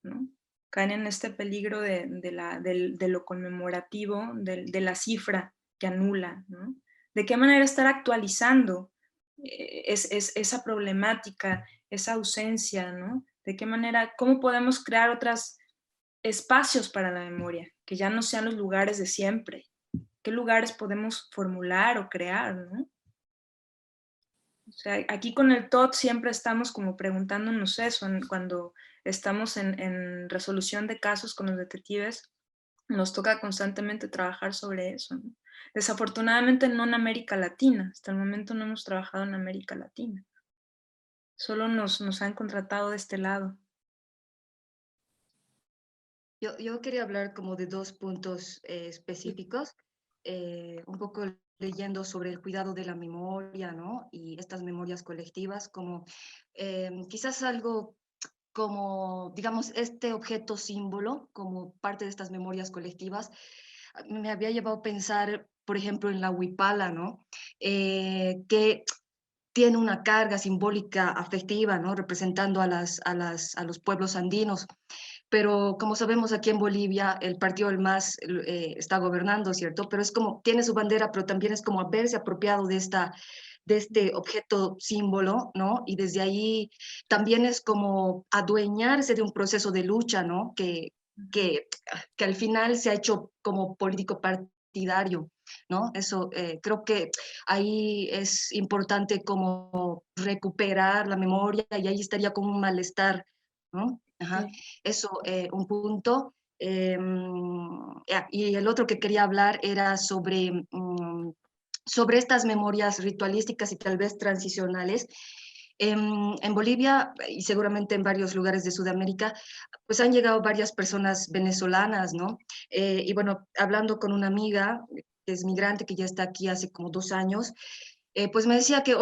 ¿no? Caen en este peligro de lo conmemorativo, de la cifra que anula, ¿no? ¿De qué manera estar actualizando esa problemática, esa ausencia, ¿no? ¿De qué manera, cómo podemos crear otros espacios para la memoria, que ya no sean los lugares de siempre? ¿Qué lugares podemos formular o crear, ¿no? O sea, aquí con el TOT siempre estamos como preguntándonos eso, cuando estamos en resolución de casos con los detectives, nos toca constantemente trabajar sobre eso, ¿no? Desafortunadamente no en América Latina, hasta el momento no hemos trabajado en América Latina, solo nos han contratado de este lado. Yo quería hablar como de dos puntos específicos, un poco leyendo sobre el cuidado de la memoria, ¿no? Y estas memorias colectivas, como quizás algo como, digamos, este objeto símbolo, como parte de estas memorias colectivas, me había llevado a pensar, por ejemplo, en la huipala, ¿no? Que tiene una carga simbólica afectiva, ¿no? Representando a los pueblos andinos. Pero como sabemos aquí en Bolivia, el partido del MAS está gobernando, ¿cierto? Pero es como, tiene su bandera, pero también es como haberse apropiado de este objeto símbolo, ¿no? Y desde ahí también es como adueñarse de un proceso de lucha, ¿no? Que, que al final se ha hecho como político partidario, ¿no? Eso creo que ahí es importante como recuperar la memoria y ahí estaría como un malestar, ¿no? Ajá. Sí. Eso, un punto. Y el otro que quería hablar era sobre estas memorias ritualísticas y tal vez transicionales. En Bolivia y seguramente en varios lugares de Sudamérica, pues han llegado varias personas venezolanas, ¿no? Y bueno, hablando con una amiga que es migrante, que ya está aquí hace como 2 años, pues me decía que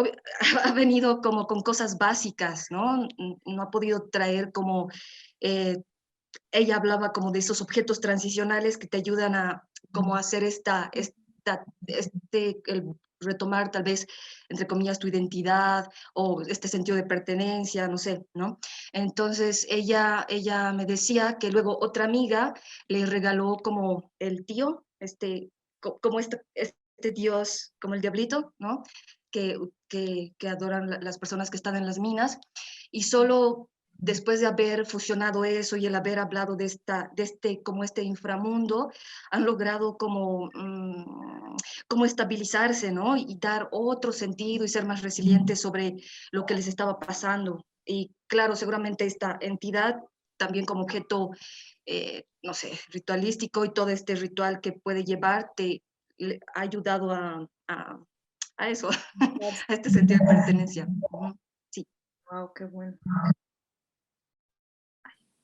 ha venido como con cosas básicas, ¿no? No ha podido traer como eh, ella hablaba como de esos objetos transicionales que te ayudan a como hacer el retomar tal vez, entre comillas, tu identidad o este sentido de pertenencia, no sé, ¿no? Entonces ella me decía que luego otra amiga le regaló como el tío, como este dios, como el diablito, ¿no? Que adoran las personas que están en las minas, y solo después de haber fusionado eso y el haber hablado como este inframundo, han logrado como estabilizarse, ¿no? Y dar otro sentido y ser más resilientes sobre lo que les estaba pasando. Y claro, seguramente esta entidad también como objeto, no sé, ritualístico y todo este ritual que puede llevarte, le ha ayudado a eso, a este sentido de pertenencia. Sí. Wow, qué bueno.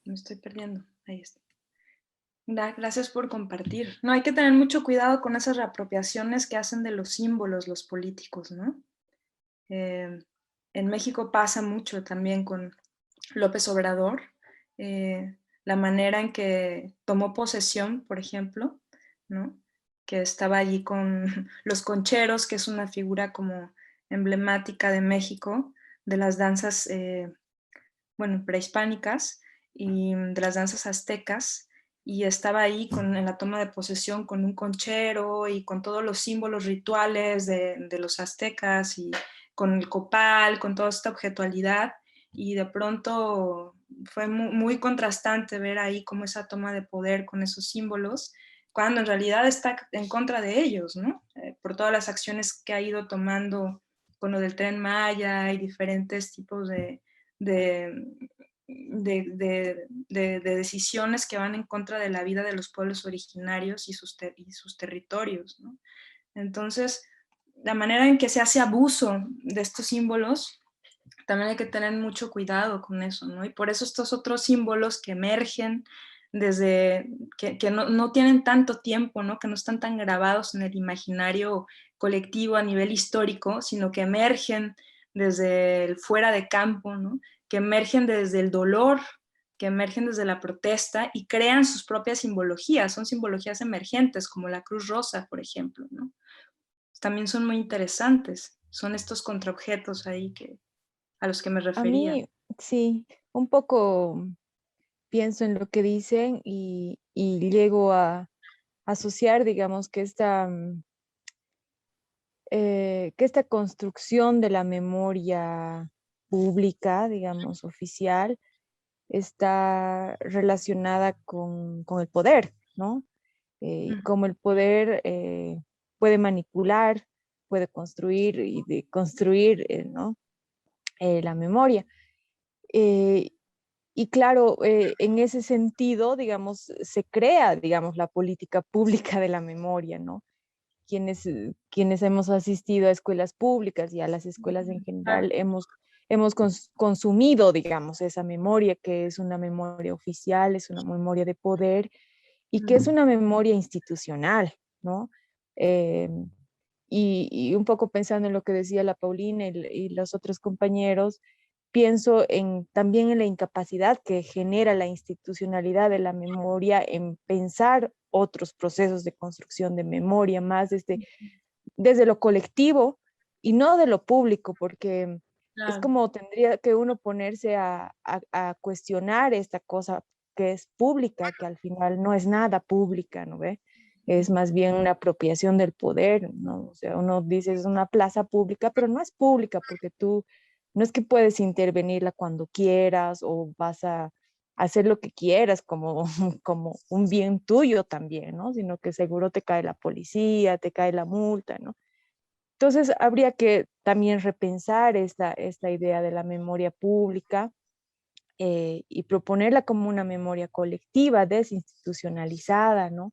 Me estoy perdiendo. Ahí está. Gracias por compartir. No, hay que tener mucho cuidado con esas reapropiaciones que hacen de los símbolos los políticos, ¿no? En México pasa mucho también con López Obrador, la manera en que tomó posesión, por ejemplo, ¿no? Que estaba allí con los concheros, que es una figura como emblemática de México, de las danzas, bueno, prehispánicas y de las danzas aztecas, y estaba ahí en la toma de posesión con un conchero y con todos los símbolos rituales de los aztecas y con el copal, con toda esta objetualidad, y de pronto fue muy contrastante ver ahí como esa toma de poder con esos símbolos, cuando en realidad está en contra de ellos, ¿no? Por todas las acciones que ha ido tomando con lo del Tren Maya y diferentes tipos de, de decisiones que van en contra de la vida de los pueblos originarios y sus territorios, ¿no? Entonces, la manera en que se hace abuso de estos símbolos, también hay que tener mucho cuidado con eso, ¿no? Y por eso estos otros símbolos que emergen desde, que no tienen tanto tiempo, ¿no? Que no están tan grabados en el imaginario colectivo a nivel histórico, sino que emergen desde el fuera de campo, ¿no? Que emergen desde el dolor, que emergen desde la protesta y crean sus propias simbologías, son simbologías emergentes, como la Cruz Rosa, por ejemplo, ¿no? También son muy interesantes, son estos contraobjetos ahí a los que me A refería. mí, sí, un poco pienso en lo que dicen y llego a asociar, digamos, que esta construcción de la memoria pública, digamos, oficial, está relacionada con el poder, ¿no? Cómo el poder puede manipular puede construir y de construir, ¿no? La memoria. Eh, y claro, en ese sentido, digamos, se crea, digamos, la política pública de la memoria, ¿no? Quienes hemos asistido a escuelas públicas y a las escuelas en general, hemos consumido, digamos, esa memoria, que es una memoria oficial, es una memoria de poder y que es una memoria institucional, ¿no? Eh, y un poco pensando en lo que decía la Paulina y los otros compañeros, pienso también en la incapacidad que genera la institucionalidad de la memoria en pensar otros procesos de construcción de memoria, más desde lo colectivo y no de lo público, porque es Claro. como tendría que uno ponerse a cuestionar esta cosa que es pública, que al final no es nada pública, ¿no ve? Es más bien una apropiación del poder, ¿no? O sea, uno dice es una plaza pública, pero no es pública porque tú no es que puedes intervenirla cuando quieras o vas a hacer lo que quieras como, como un bien tuyo también, ¿no? Sino que seguro te cae la policía, te cae la multa, ¿no? Entonces, habría que también repensar esta idea de la memoria pública y proponerla como una memoria colectiva, desinstitucionalizada, ¿no?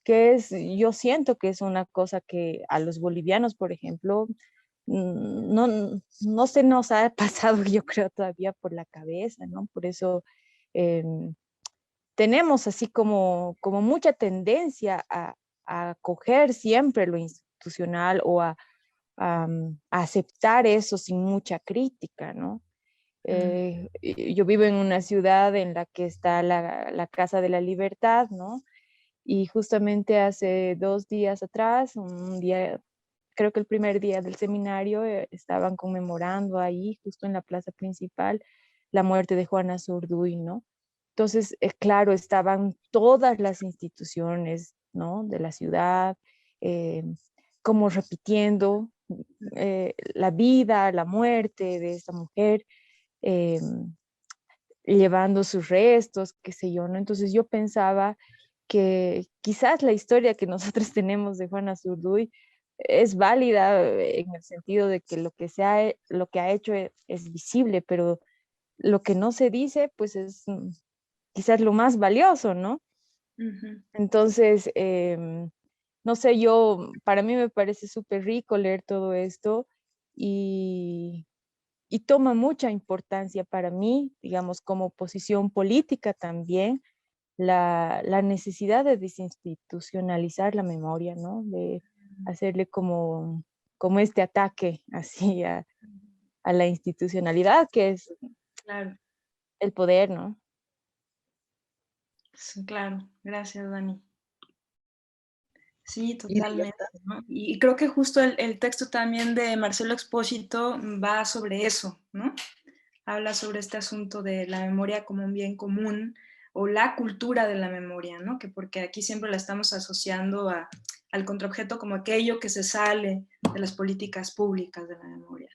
Que es, yo siento que es una cosa que a los bolivianos, por ejemplo, no se nos ha pasado, yo creo, todavía por la cabeza, ¿no? Por eso tenemos así como mucha tendencia a coger siempre lo institucional o a aceptar eso sin mucha crítica, ¿no? Yo vivo en una ciudad en la que está la Casa de la Libertad, ¿no? Y justamente hace 2 días atrás, un día, creo que el primer día del seminario, estaban conmemorando ahí, justo en la plaza principal, la muerte de Juana Zurduy, ¿no? Entonces, claro, estaban todas las instituciones, ¿no? De la ciudad, eh, como repitiendo la vida, la muerte de esta mujer, eh, llevando sus restos, qué sé yo, ¿no? Entonces yo pensaba que quizás la historia que nosotros tenemos de Juana Zurduy es válida en el sentido de que lo que ha hecho es visible, pero lo que no se dice, pues es quizás lo más valioso, ¿no? Ujú. Entonces, no sé, para mí me parece súper rico leer todo esto y, y toma mucha importancia para mí, digamos, como posición política también, la necesidad de desinstitucionalizar la memoria, ¿no? De hacerle como este ataque así a la institucionalidad, que es Claro, el poder, ¿no? sí, claro. Gracias, Dani. Sí, Y de totalmente, ¿no? Y creo que justo el texto también de Marcelo Expósito va sobre eso, ¿no? Habla sobre este asunto de la memoria como un bien común o la cultura de la memoria, ¿no? Que porque aquí siempre la estamos asociando al contraobjeto como aquello que se sale de las políticas públicas de la memoria.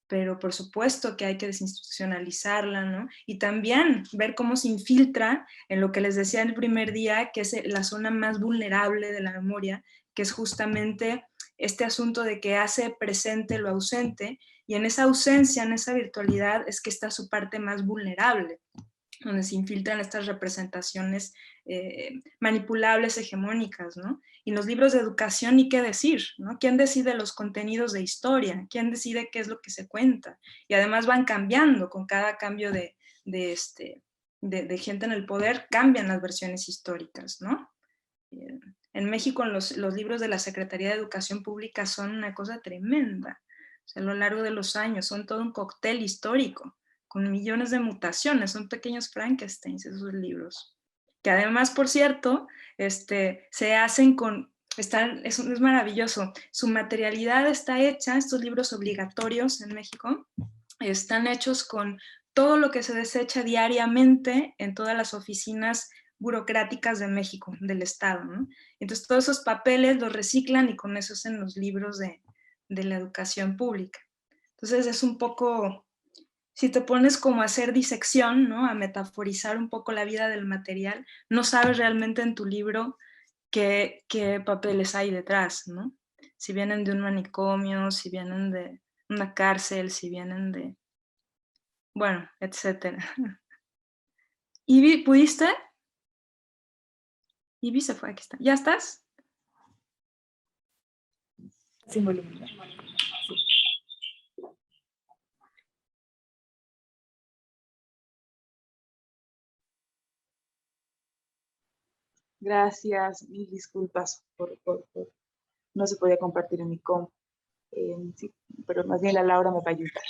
Pero por supuesto que hay que desinstitucionalizarla, ¿no? Y también ver cómo se infiltra en lo que les decía el primer día, que es la zona más vulnerable de la memoria, que es justamente este asunto de que hace presente lo ausente, y en esa ausencia, en esa virtualidad, es que está su parte más vulnerable, donde se infiltran estas representaciones manipulables, hegemónicas, ¿no? Y los libros de educación, ni qué decir, ¿no? ¿Quién decide los contenidos de historia? ¿Quién decide qué es lo que se cuenta? Y además van cambiando con cada cambio de gente en el poder, cambian las versiones históricas, ¿no? En México los libros de la Secretaría de Educación Pública son una cosa tremenda. O sea, a lo largo de los años son todo un cóctel histórico con millones de mutaciones, son pequeños Frankensteins esos libros. Que además, por cierto, se hacen es maravilloso, su materialidad está hecha, estos libros obligatorios en México, están hechos con todo lo que se desecha diariamente en todas las oficinas burocráticas de México, del Estado, ¿no? Entonces todos esos papeles los reciclan y con eso hacen los libros de la educación pública. Entonces es un poco, si te pones como a hacer disección, ¿no? A metaforizar un poco la vida del material, no sabes realmente en tu libro qué papeles hay detrás, ¿no? si vienen de un manicomio, si vienen de una cárcel, si vienen de, bueno, etcétera. Ivy, ¿pudiste? Ivy se fue, aquí está. ¿Ya estás? Sin volumen. Gracias, mil disculpas por no se podía compartir en mi comp. Sí, pero más bien la Laura me va a ayudar.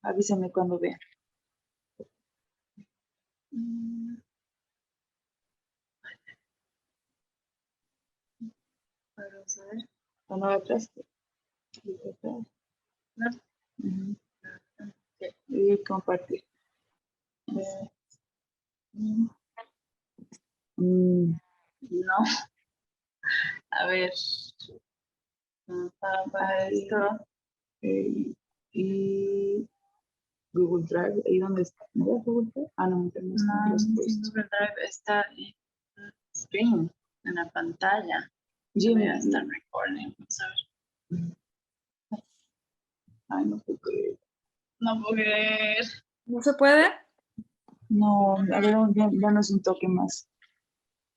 Avísenme cuando vean. Vamos a ver. ¿O no atrás? ¿No? Ujú. Y compartir. No. A ver. Para esto. Y Google Drive, ¿ahí dónde está? ¿No es Google Drive? Ah, no, tenemos los puestos. Google Drive está en screen, en la pantalla. Voy a estar recording, vamos a ver. Ay, no puedo creer. No puedo creer. ¿No se puede? No, a ver, danos un toque más.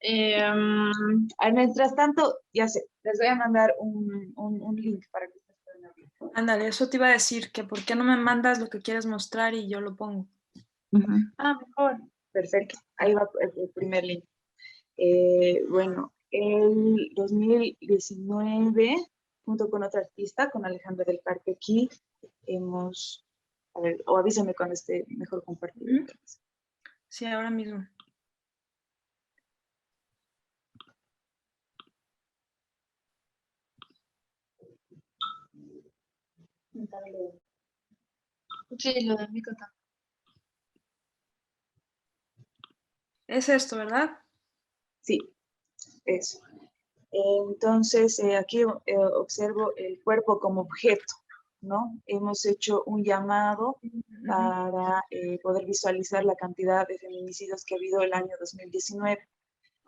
Mientras tanto, ya sé, les voy a mandar un link para que ustedes puedan abrir. Ándale, eso te iba a decir, que por qué no me mandas lo que quieres mostrar y yo lo pongo. Ah, mejor. Perfecto. Ahí va el primer link. Bueno, el 2019, junto con otra artista, con Alejandra del Parque aquí, hemos, a ver, o avísame cuando esté mejor compartido. Sí, ahora mismo. Sí, lo de mi también. Es esto, ¿verdad? Sí, eso. Entonces, aquí observo el cuerpo como objeto, ¿no? Hemos hecho un llamado para poder visualizar la cantidad de feminicidios que ha habido el año 2019.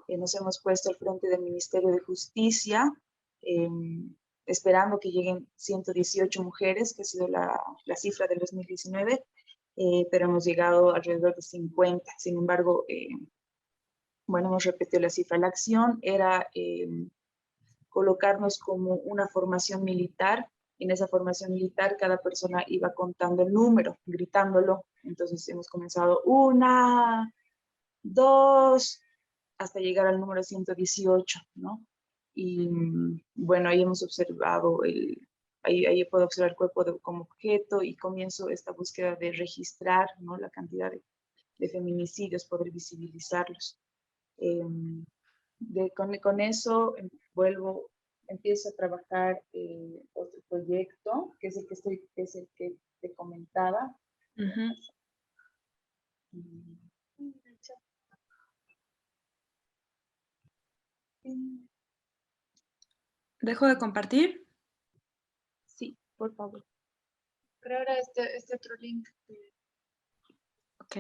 Nos hemos puesto al frente del Ministerio de Justicia, esperando que lleguen 118 mujeres, que ha sido la cifra del 2019, pero hemos llegado alrededor de 50. Sin embargo, bueno, hemos repetido la cifra. La acción era colocarnos como una formación militar. En esa formación militar cada persona iba contando el número, gritándolo. Entonces hemos comenzado 1, 2, hasta llegar al número 118, ¿no? Y bueno, ahí hemos observado, ahí puedo observar el cuerpo como objeto y comienzo esta búsqueda de registrar, ¿no? La cantidad de feminicidios, poder visibilizarlos. Con eso empiezo a trabajar otro proyecto, que es el que te comentaba. ¿Dejo de compartir? Sí, por favor. Pero ahora este otro link. Ok.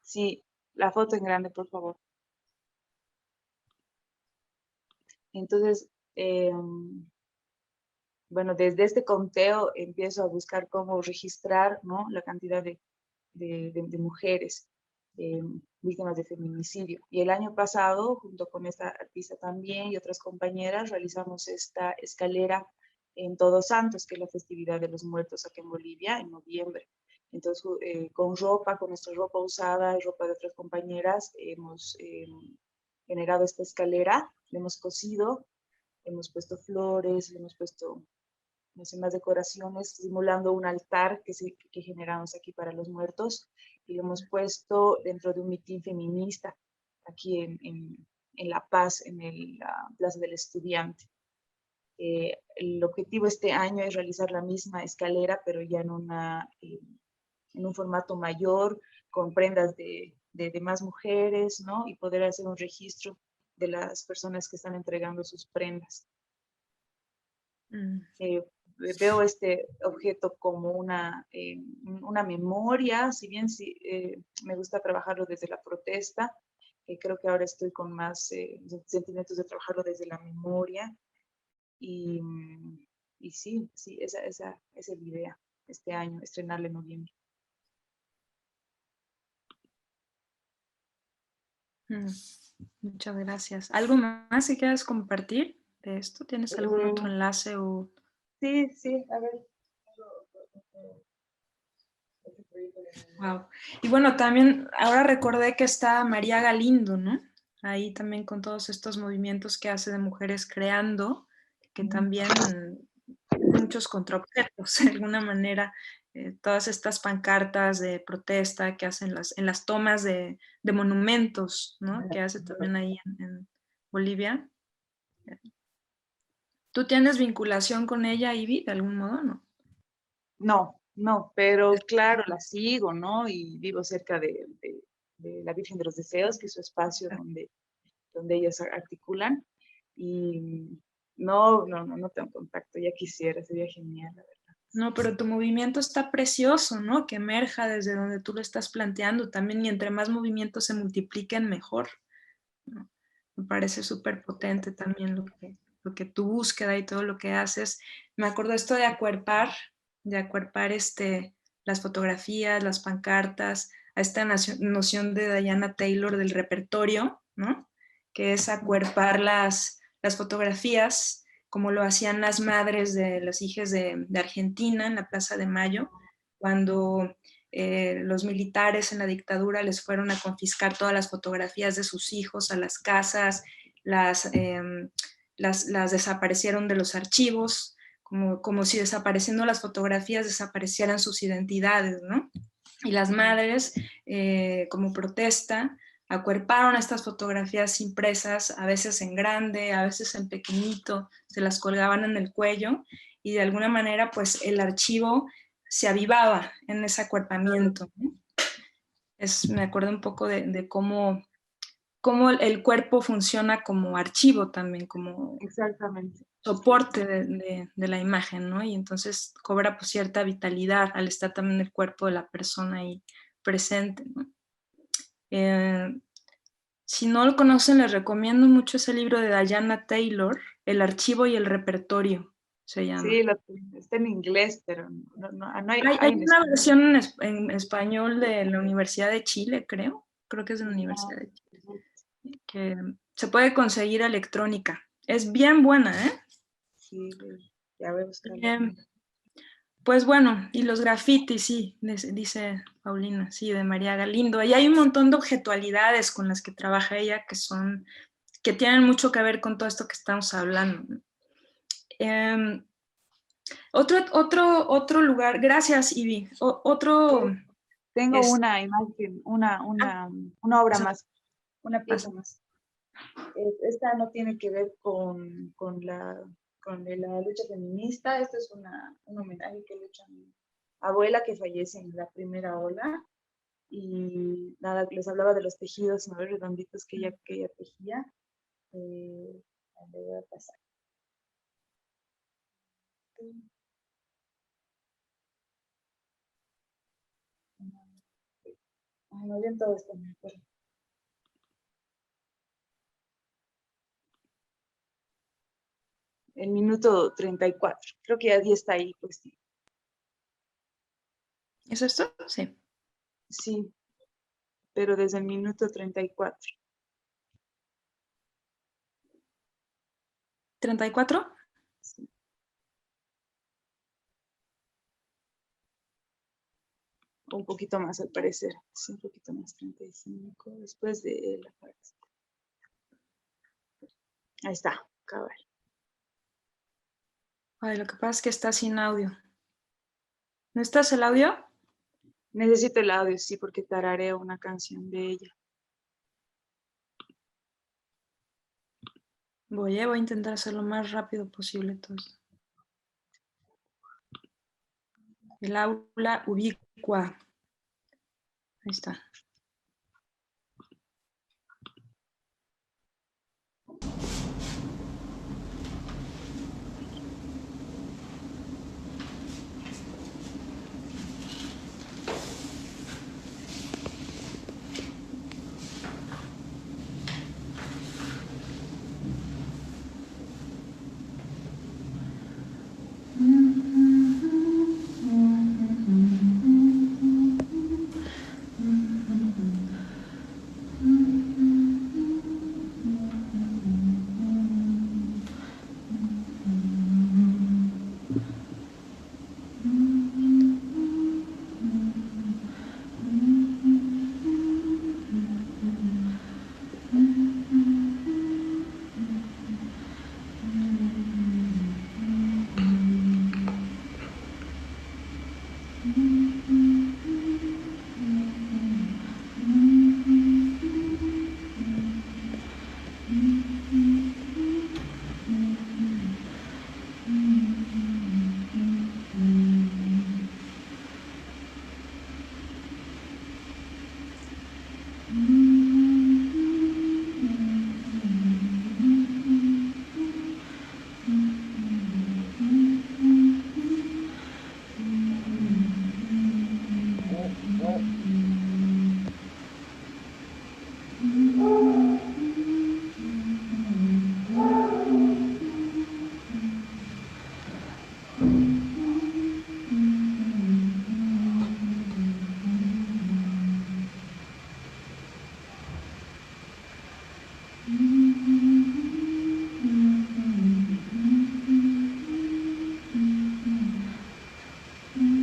Sí, la foto en grande, por favor. Entonces, bueno, desde este conteo empiezo a buscar cómo registrar, ¿no? La cantidad de mujeres víctimas de feminicidio. Y el año pasado, junto con esta artista también y otras compañeras, realizamos esta escalera en Todos Santos, que es la festividad de los muertos aquí en Bolivia, en noviembre. Entonces, con nuestra ropa usada y ropa de otras compañeras, hemos generado esta escalera, la hemos cosido, hemos puesto flores, hemos puesto, no sé, más decoraciones, simulando un altar que generamos aquí para los muertos, y lo hemos puesto dentro de un mitin feminista, aquí en La Paz, en la Plaza del Estudiante. El objetivo este año es realizar la misma escalera, pero ya en un formato mayor, con prendas de más mujeres, ¿no? Y poder hacer un registro de las personas que están entregando sus prendas. Veo este objeto como una memoria, si bien me gusta trabajarlo desde la protesta, creo que ahora estoy con más sentimientos de trabajarlo desde la memoria. Y sí, esa es la idea este año, estrenarlo en noviembre. Muchas gracias. ¿Algo más que quieras compartir de esto? ¿Tienes algún otro enlace o...? Sí, a ver. Wow. Y bueno, también ahora recordé que está María Galindo, ¿no? Ahí también con todos estos movimientos que hace de mujeres creando, que también muchos contraobjetos, de alguna manera, todas estas pancartas de protesta que hacen en las tomas de monumentos, ¿no? Que hace también ahí en Bolivia. ¿Tú tienes vinculación con ella, Ivy, de algún modo, no? No, pero claro, la sigo, ¿no? Y vivo cerca de la Virgen de los Deseos, que es su espacio donde ellos articulan. Y no tengo contacto, ya quisiera, sería genial, la verdad. No, pero tu movimiento está precioso, ¿no? Que emerja desde donde tú lo estás planteando también, y entre más movimientos se multipliquen, mejor, ¿no? Me parece súper potente también lo que tu búsqueda y todo lo que haces. Me acuerdo esto de acuerpar las fotografías, las pancartas, a esta noción de Diana Taylor del repertorio, ¿no? Que es acuerpar las fotografías como lo hacían las madres de las hijas de Argentina en la Plaza de Mayo, cuando los militares en la dictadura les fueron a confiscar todas las fotografías de sus hijos a las casas, las desaparecieron de los archivos, como si desapareciendo las fotografías desaparecieran sus identidades, ¿no? Y las madres, como protesta, acuerparon estas fotografías impresas, a veces en grande, a veces en pequeñito, se las colgaban en el cuello, y de alguna manera pues el archivo se avivaba en ese acuerpamiento, ¿no? Me acuerdo un poco de cómo el cuerpo funciona como archivo también, como exactamente soporte de la imagen, ¿no? Y entonces cobra pues cierta vitalidad al estar también el cuerpo de la persona ahí presente, ¿no? Si no lo conocen, les recomiendo mucho ese libro de Diana Taylor, El archivo y el repertorio, se llama. Sí, está en inglés, pero no hay una versión en español de la Universidad de Chile, creo que es de la Universidad de Chile, que se puede conseguir electrónica. Es bien buena, ¿eh? Sí, ya voy a buscarlo. Pues bueno, y los grafitis, sí, dice Paulina, sí, de María Galindo. Y hay un montón de objetualidades con las que trabaja ella que tienen mucho que ver con todo esto que estamos hablando. Otro lugar, gracias, Ivy. Tengo una imagen, una obra más, una pieza más. Esta no tiene que ver con la lucha feminista. Esto es un homenaje que le hecho a mi abuela que fallece en la primera ola. Y nada, les hablaba de los tejidos, ¿no? Redonditos que ella tejía. Le voy a pasar. Ay, no bien todo esto, me acuerdo. El minuto 34. Creo que ya está ahí, pues sí. ¿Es esto? Sí. Sí, pero desde el minuto 34. ¿34? Sí. Un poquito más al parecer. Sí, un poquito más, 35, después de la parte. Ahí está, cabal. Ay, lo que pasa es que está sin audio. ¿No estás el audio? Necesito el audio, sí, porque tarareo una canción de ella. Voy a intentar hacerlo lo más rápido posible todo esto. El aula ubicua. Ahí está.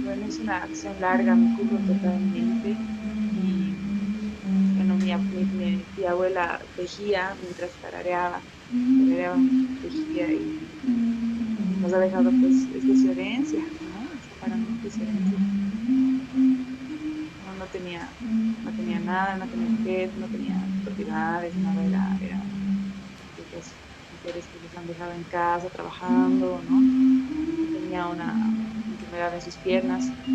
Bueno, es una acción larga, me cubro totalmente. Y bueno, mi tía abuela tejía mientras tarareaba mientras tejía y nos ha dejado, pues, es de su herencia, ¿no? Esa para mí es de su herencia. No tenía nada, no tenía objetos, no tenía propiedades, nada, era de estas mujeres que les han dejado en casa trabajando, ¿no? Y tenía una enfermedad en sus piernas que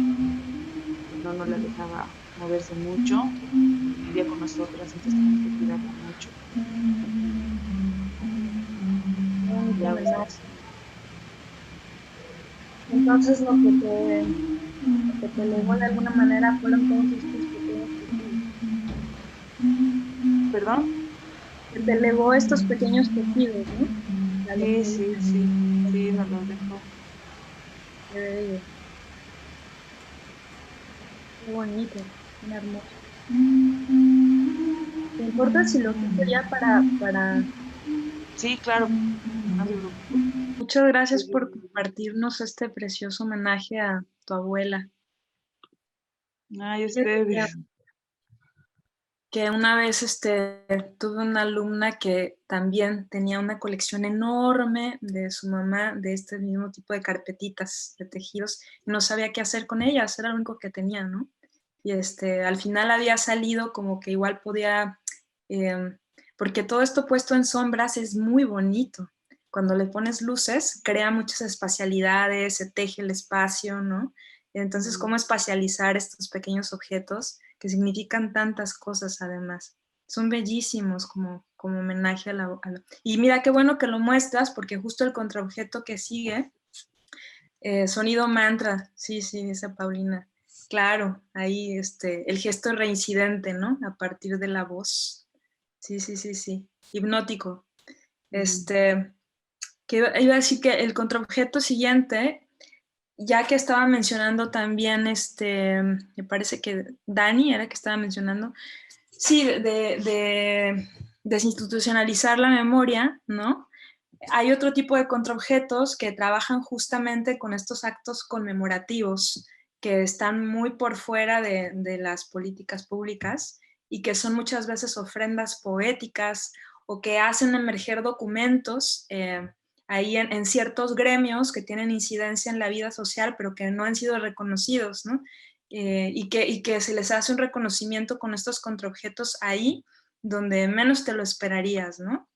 no la dejaba moverse mucho y vivía con nosotras, entonces teníamos que cuidarla mucho. Y hago esa acción. Entonces lo que te legó de alguna manera fueron todos estos pequeños tejidos. ¿Perdón? Que te legó estos pequeños tejidos, ¿no? La Sí, lectura. sí, sí, sí, nos los dejó. Qué bello. Qué bonito, qué hermoso. ¿Te importa si lo quito ya para... Sí, claro, no se preocupe. Muchas gracias por compartirnos este precioso homenaje a tu abuela. Ay, ustedes. Que una vez tuve una alumna que también tenía una colección enorme de su mamá de este mismo tipo de carpetitas de tejidos y no sabía qué hacer con ellas, era lo único que tenía, ¿no? Y al final había salido como que igual podía, porque todo esto puesto en sombras es muy bonito. Cuando le pones luces, crea muchas espacialidades, se teje el espacio, ¿no? Entonces, ¿cómo espacializar estos pequeños objetos que significan tantas cosas además? Son bellísimos como homenaje a la... Y mira, qué bueno que lo muestras, porque justo el contraobjeto que sigue, sonido mantra, sí, dice Paulina. Claro, ahí el gesto reincidente, ¿no? A partir de la voz. Sí. Hipnótico. Que iba a decir que el contraobjeto siguiente, ya que estaba mencionando también, me parece que Dani era que estaba mencionando, sí, de desinstitucionalizar la memoria, ¿no? Hay otro tipo de contraobjetos que trabajan justamente con estos actos conmemorativos que están muy por fuera de las políticas públicas y que son muchas veces ofrendas poéticas o que hacen emerger documentos ahí en ciertos gremios que tienen incidencia en la vida social, pero que no han sido reconocidos, ¿no? Y que se les hace un reconocimiento con estos contraobjetos ahí donde menos te lo esperarías, ¿no?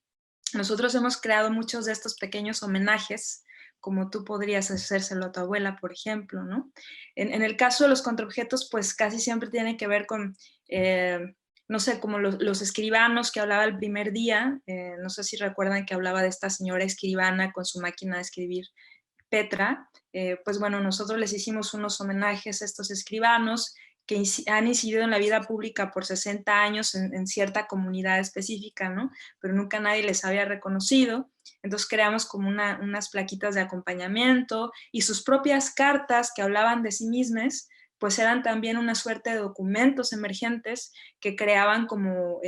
Nosotros hemos creado muchos de estos pequeños homenajes, como tú podrías hacérselo a tu abuela, por ejemplo, ¿no? En el caso de los contraobjetos, pues casi siempre tiene que ver con, no sé, como los escribanos que hablaba el primer día, no sé si recuerdan que hablaba de esta señora escribana con su máquina de escribir Petra, pues bueno, nosotros les hicimos unos homenajes a estos escribanos que han incidido en la vida pública por 60 años en cierta comunidad específica, ¿no? Pero nunca nadie les había reconocido. Entonces creamos como unas plaquitas de acompañamiento y sus propias cartas que hablaban de sí mismas, pues eran también una suerte de documentos emergentes que creaban como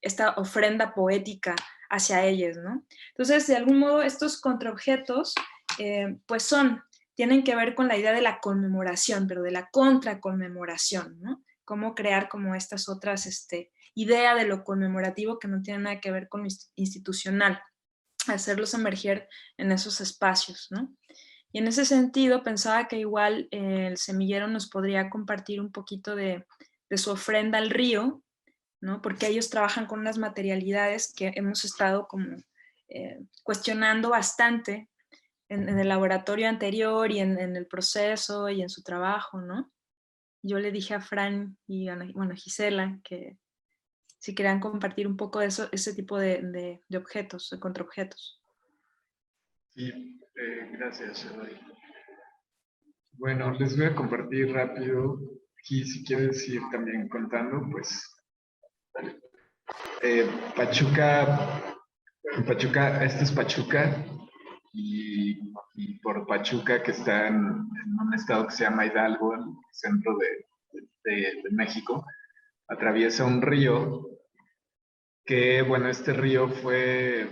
esta ofrenda poética hacia ellos, ¿no? Entonces, de algún modo, estos contraobjetos pues tienen que ver con la idea de la conmemoración, pero de la contraconmemoración, ¿no? Cómo crear como estas otras idea de lo conmemorativo que no tiene nada que ver con lo institucional, hacerlos emerger en esos espacios, ¿no? Y en ese sentido pensaba que igual el semillero nos podría compartir un poquito de su ofrenda al río, ¿no? Porque ellos trabajan con unas materialidades que hemos estado como cuestionando bastante en el laboratorio anterior y en el proceso y en su trabajo, ¿no? Yo le dije a Fran y a, bueno, Gisela que si querían compartir un poco de eso, ese tipo de objetos, de contraobjetos. Sí, gracias, Eloy. Bueno, les voy a compartir rápido. Aquí, si quieres ir también contando, pues. Vale. Pachuca, esto es Pachuca, y por Pachuca, que está en un estado que se llama Hidalgo, en el centro de México, atraviesa un río que, bueno, este río fue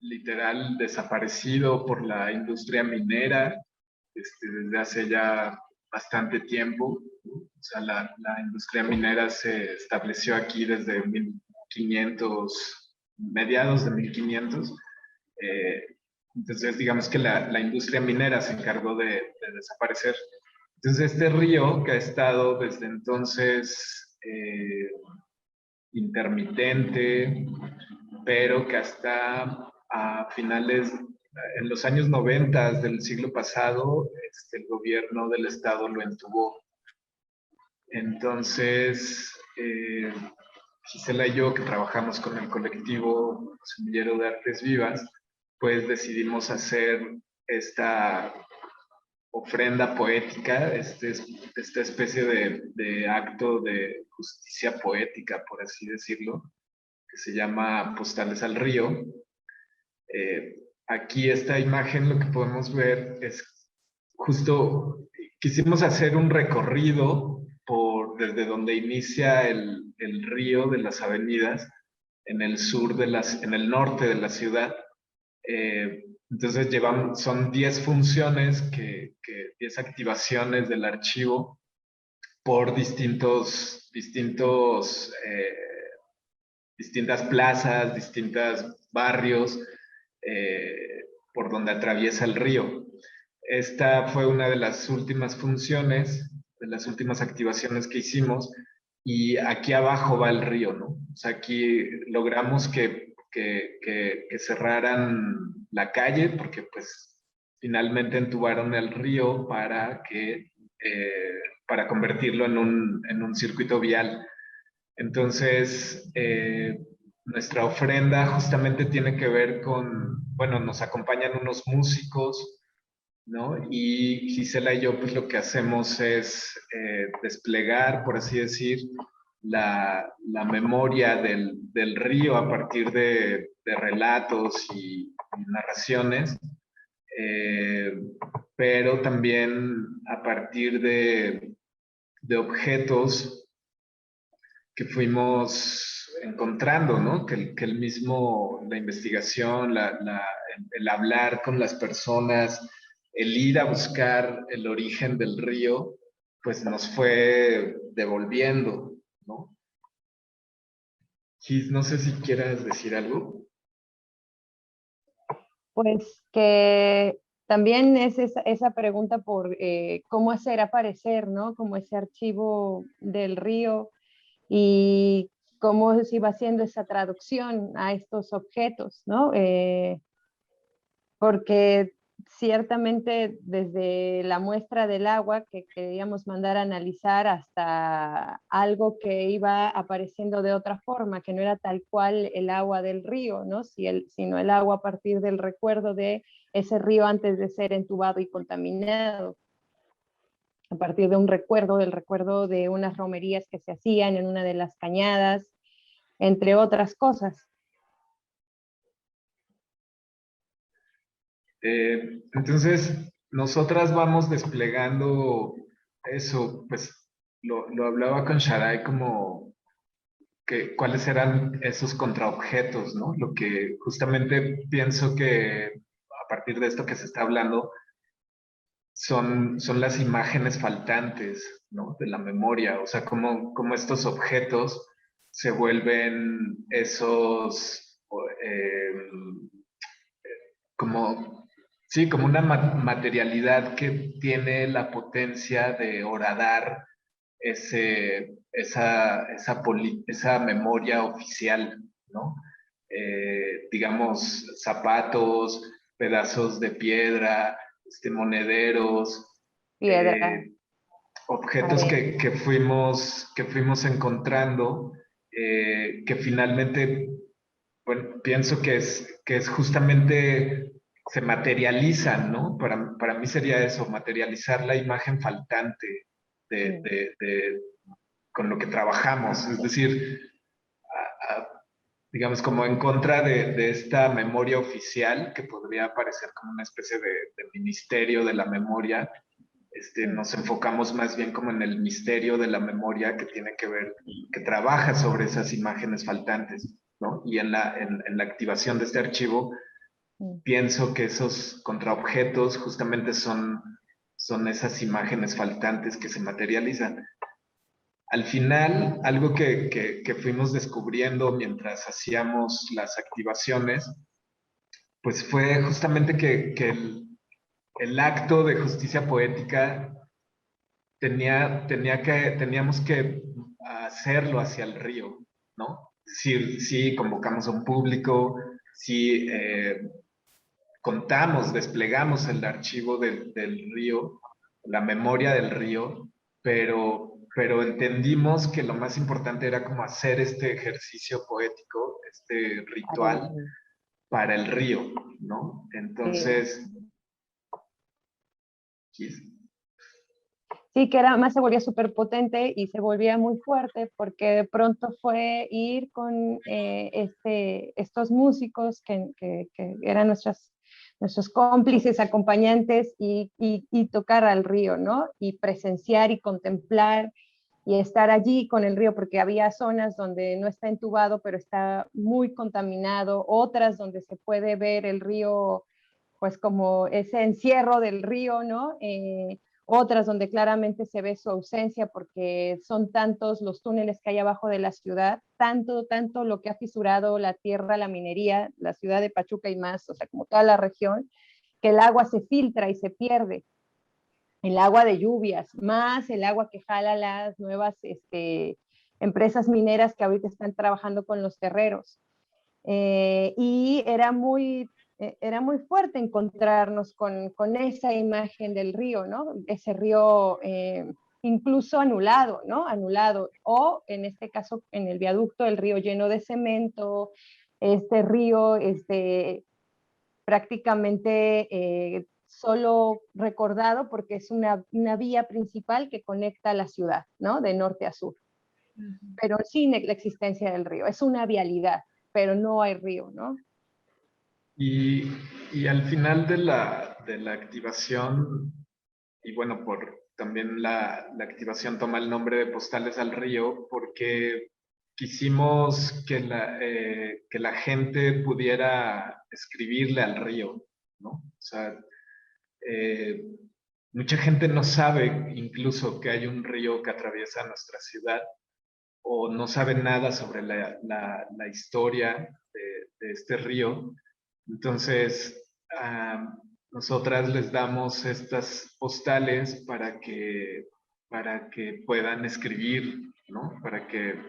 literal desaparecido por la industria minera desde hace ya bastante tiempo. O sea, la industria minera se estableció aquí desde 1500, mediados de 1500. Entonces, digamos que la industria minera se encargó de desaparecer. Entonces, este río que ha estado desde entonces intermitente, pero que hasta a finales, en los años 90 del siglo pasado, el gobierno del estado lo entubó. Entonces, Gisela y yo, que trabajamos con el colectivo Semillero de Artes Vivas, pues decidimos hacer esta ofrenda poética, esta especie de acto de justicia poética, por así decirlo, que se llama Postales al Río. Aquí esta imagen lo que podemos ver es justo, quisimos hacer un recorrido desde donde inicia el río de las avenidas en el sur en el norte de la ciudad. Entonces son 10 funciones, 10 activaciones del archivo por distintas plazas, distintos barrios por donde atraviesa el río. Esta fue una de las últimas funciones, de las últimas activaciones que hicimos, y aquí abajo va el río, ¿no? O sea, aquí logramos que cerraran la calle, porque pues finalmente entubaron el río para convertirlo en un circuito vial. Entonces, nuestra ofrenda justamente tiene que ver con, bueno, nos acompañan unos músicos, ¿no? Y Gisela y yo, pues lo que hacemos es desplegar, por así decir, la memoria del río a partir de relatos y narraciones, pero también a partir de objetos que fuimos encontrando, ¿no? Que el mismo, la investigación, el hablar con las personas, el ir a buscar el origen del río, pues nos fue devolviendo, ¿no? Gis, no sé si quieras decir algo. Pues que también es esa pregunta por cómo hacer aparecer, ¿no? Como ese archivo del río, y cómo se iba haciendo esa traducción a estos objetos, ¿no? Porque ciertamente desde la muestra del agua que queríamos mandar a analizar hasta algo que iba apareciendo de otra forma, que no era tal cual el agua del río, ¿no? Sino el agua a partir del recuerdo de ese río antes de ser entubado y contaminado, a partir de un recuerdo, del recuerdo de unas romerías que se hacían en una de las cañadas, entre otras cosas. Entonces, nosotras vamos desplegando eso, pues lo hablaba con Shaddai como que cuáles eran esos contraobjetos, ¿no? Lo que justamente pienso que a partir de esto que se está hablando son las imágenes faltantes, ¿no? De la memoria, o sea, cómo estos objetos se vuelven esos, como, sí, como una materialidad que tiene la potencia de horadar esa memoria oficial, ¿no? Digamos, zapatos, pedazos de piedra, monederos, Piedra, objetos pared. que fuimos encontrando, que finalmente, bueno, pienso que es justamente, se materializan, ¿no? Para mí sería eso, materializar la imagen faltante con lo que trabajamos, es decir, digamos, como en contra de esta memoria oficial, que podría parecer como una especie de ministerio de la memoria. Nos enfocamos más bien como en el misterio de la memoria que tiene que ver, que trabaja sobre esas imágenes faltantes, ¿no? Y en la activación de este archivo, pienso que esos contraobjetos justamente son esas imágenes faltantes que se materializan. Al final, algo que fuimos descubriendo mientras hacíamos las activaciones, pues fue justamente que el acto de justicia poética teníamos que hacerlo hacia el río, ¿no? Sí convocamos a un público, sí contamos, desplegamos el archivo del río, la memoria del río, pero entendimos que lo más importante era como hacer este ejercicio poético, este ritual para el río, ¿no? Entonces, Sí, que era más, se volvía súper potente y se volvía muy fuerte porque de pronto fue ir con estos músicos que eran nuestros cómplices, acompañantes y tocar al río, ¿no? Y presenciar y contemplar y estar allí con el río, porque había zonas donde no está entubado, pero está muy contaminado, otras donde se puede ver el río, pues como ese encierro del río, ¿no? Otras donde claramente se ve su ausencia porque son tantos los túneles que hay abajo de la ciudad, tanto lo que ha fisurado la tierra, la minería, la ciudad de Pachuca y más, o sea, como toda la región, que el agua se filtra y se pierde. El agua de lluvias, más el agua que jala las nuevas empresas mineras que ahorita están trabajando con los terreros. Y era muy fuerte encontrarnos con esa imagen del río, ¿no? Ese río incluso anulado, ¿no? Anulado. O en este caso, en el viaducto, el río lleno de cemento, este río prácticamente solo recordado porque es una vía principal que conecta la ciudad, ¿no? De norte a sur. Pero sin la existencia del río. Es una vialidad, pero no hay río, ¿no? Y al final de la activación, y bueno, también la activación toma el nombre de Postales al Río, porque quisimos que la gente pudiera escribirle al río, ¿no? O sea, mucha gente no sabe incluso que hay un río que atraviesa nuestra ciudad, o no sabe nada sobre la historia de este río. Entonces, nosotras les damos estas postales para que puedan escribir, ¿no? Para que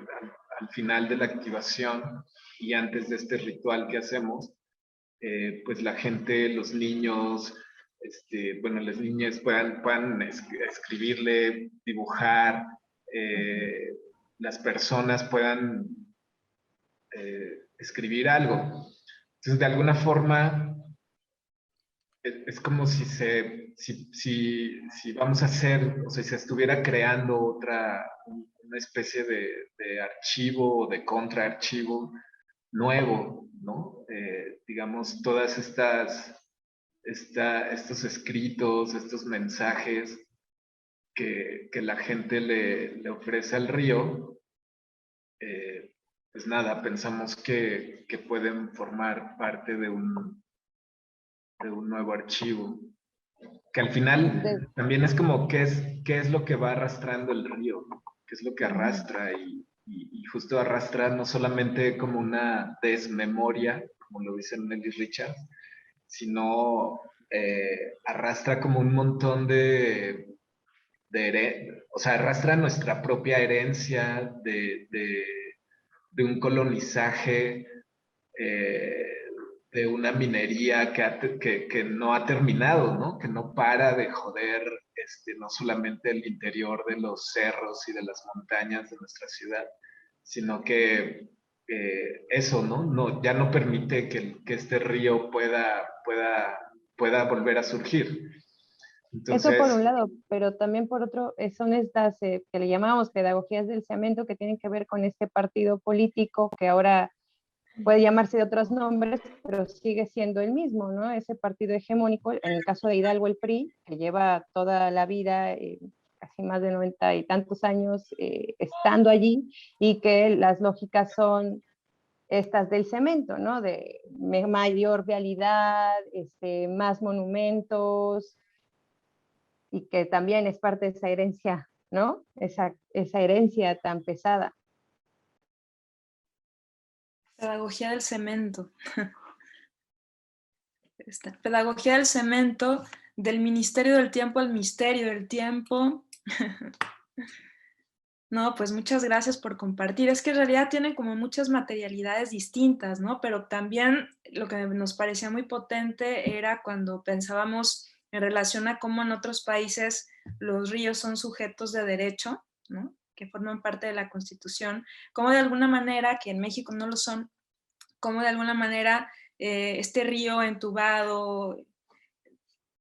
al final de la activación y antes de este ritual que hacemos, pues la gente, los niños, bueno, las niñas puedan escribirle, dibujar, las personas puedan escribir algo. Entonces, de alguna forma, es como si vamos a hacer, o sea, si se estuviera creando una especie de archivo o de contraarchivo nuevo, ¿no? Digamos, todas estos escritos, estos mensajes que la gente le ofrece al río, pues nada, pensamos que pueden formar parte de un nuevo archivo. Que al final también es como qué es lo que va arrastrando el río, qué es lo que arrastra y justo arrastra no solamente como una desmemoria, como lo dice Nelly Richards, sino arrastra como un montón o sea, arrastra nuestra propia herencia de un colonizaje, de una minería que no ha terminado, ¿no? Que no para de joder no solamente el interior de los cerros y de las montañas de nuestra ciudad, sino que eso, ¿no? Ya no permite que este río pueda volver a surgir. Entonces, eso por un lado, pero también por otro, son estas que le llamamos pedagogías del cemento, que tienen que ver con este partido político que ahora puede llamarse de otros nombres, pero sigue siendo el mismo, ¿no? Ese partido hegemónico, en el caso de Hidalgo el PRI, que lleva toda la vida, casi más de 90 y tantos años estando allí, y que las lógicas son estas del cemento, ¿no? De mayor vialidad, más monumentos, y que también es parte de esa herencia, ¿no? Esa herencia tan pesada. Pedagogía del cemento. Pedagogía del cemento, del Ministerio del Tiempo al Misterio del Tiempo. No, pues muchas gracias por compartir. Es que en realidad tienen como muchas materialidades distintas, ¿no? Pero también lo que nos parecía muy potente era cuando pensábamos en relación a cómo en otros países los ríos son sujetos de derecho, ¿no? Que forman parte de la Constitución, cómo de alguna manera, que en México no lo son, cómo de alguna manera este río entubado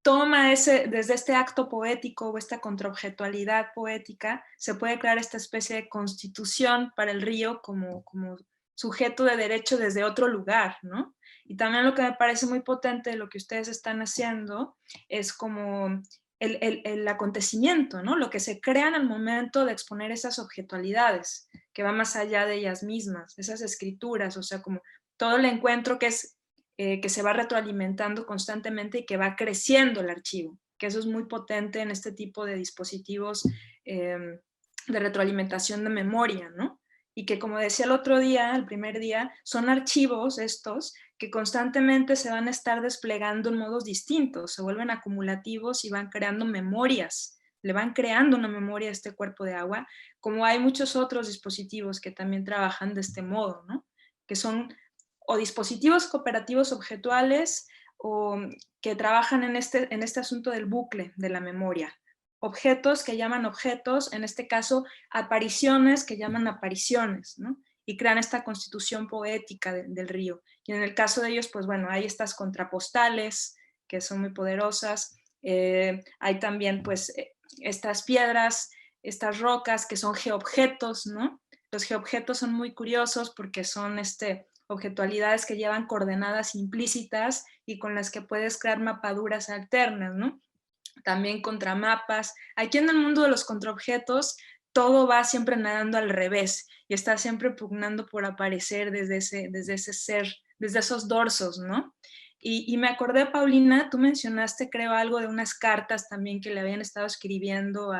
toma desde este acto poético o esta contraobjetualidad poética, se puede crear esta especie de constitución para el río como sujeto de derecho desde otro lugar, ¿no? Y también lo que me parece muy potente de lo que ustedes están haciendo es como el acontecimiento, ¿no? Lo que se crea en el momento de exponer esas objetualidades, que va más allá de ellas mismas, esas escrituras, o sea, como todo el encuentro que se va retroalimentando constantemente y que va creciendo el archivo, que eso es muy potente en este tipo de dispositivos de retroalimentación de memoria, ¿no? Y que, como decía el otro día, el primer día, son archivos estos que constantemente se van a estar desplegando en modos distintos, se vuelven acumulativos y van creando memorias, le van creando una memoria a este cuerpo de agua, como hay muchos otros dispositivos que también trabajan de este modo, ¿no? Que son o dispositivos cooperativos objetuales o que trabajan en este asunto del bucle de la memoria. Objetos que llaman objetos, en este caso apariciones que llaman apariciones, ¿no? Y crean esta constitución poética del río. Y en el caso de ellos, pues bueno, hay estas contrapostales que son muy poderosas, hay también pues estas piedras, estas rocas que son geobjetos, ¿no? Los geobjetos son muy curiosos porque son objetualidades que llevan coordenadas implícitas y con las que puedes crear mapaduras alternas, ¿no? También contramapas. Aquí en el mundo de los contraobjetos todo va siempre nadando al revés y está siempre pugnando por aparecer desde ese ser, desde esos dorsos, ¿no? Y me acordé, Paulina, tú mencionaste, creo, algo de unas cartas también que le habían estado escribiendo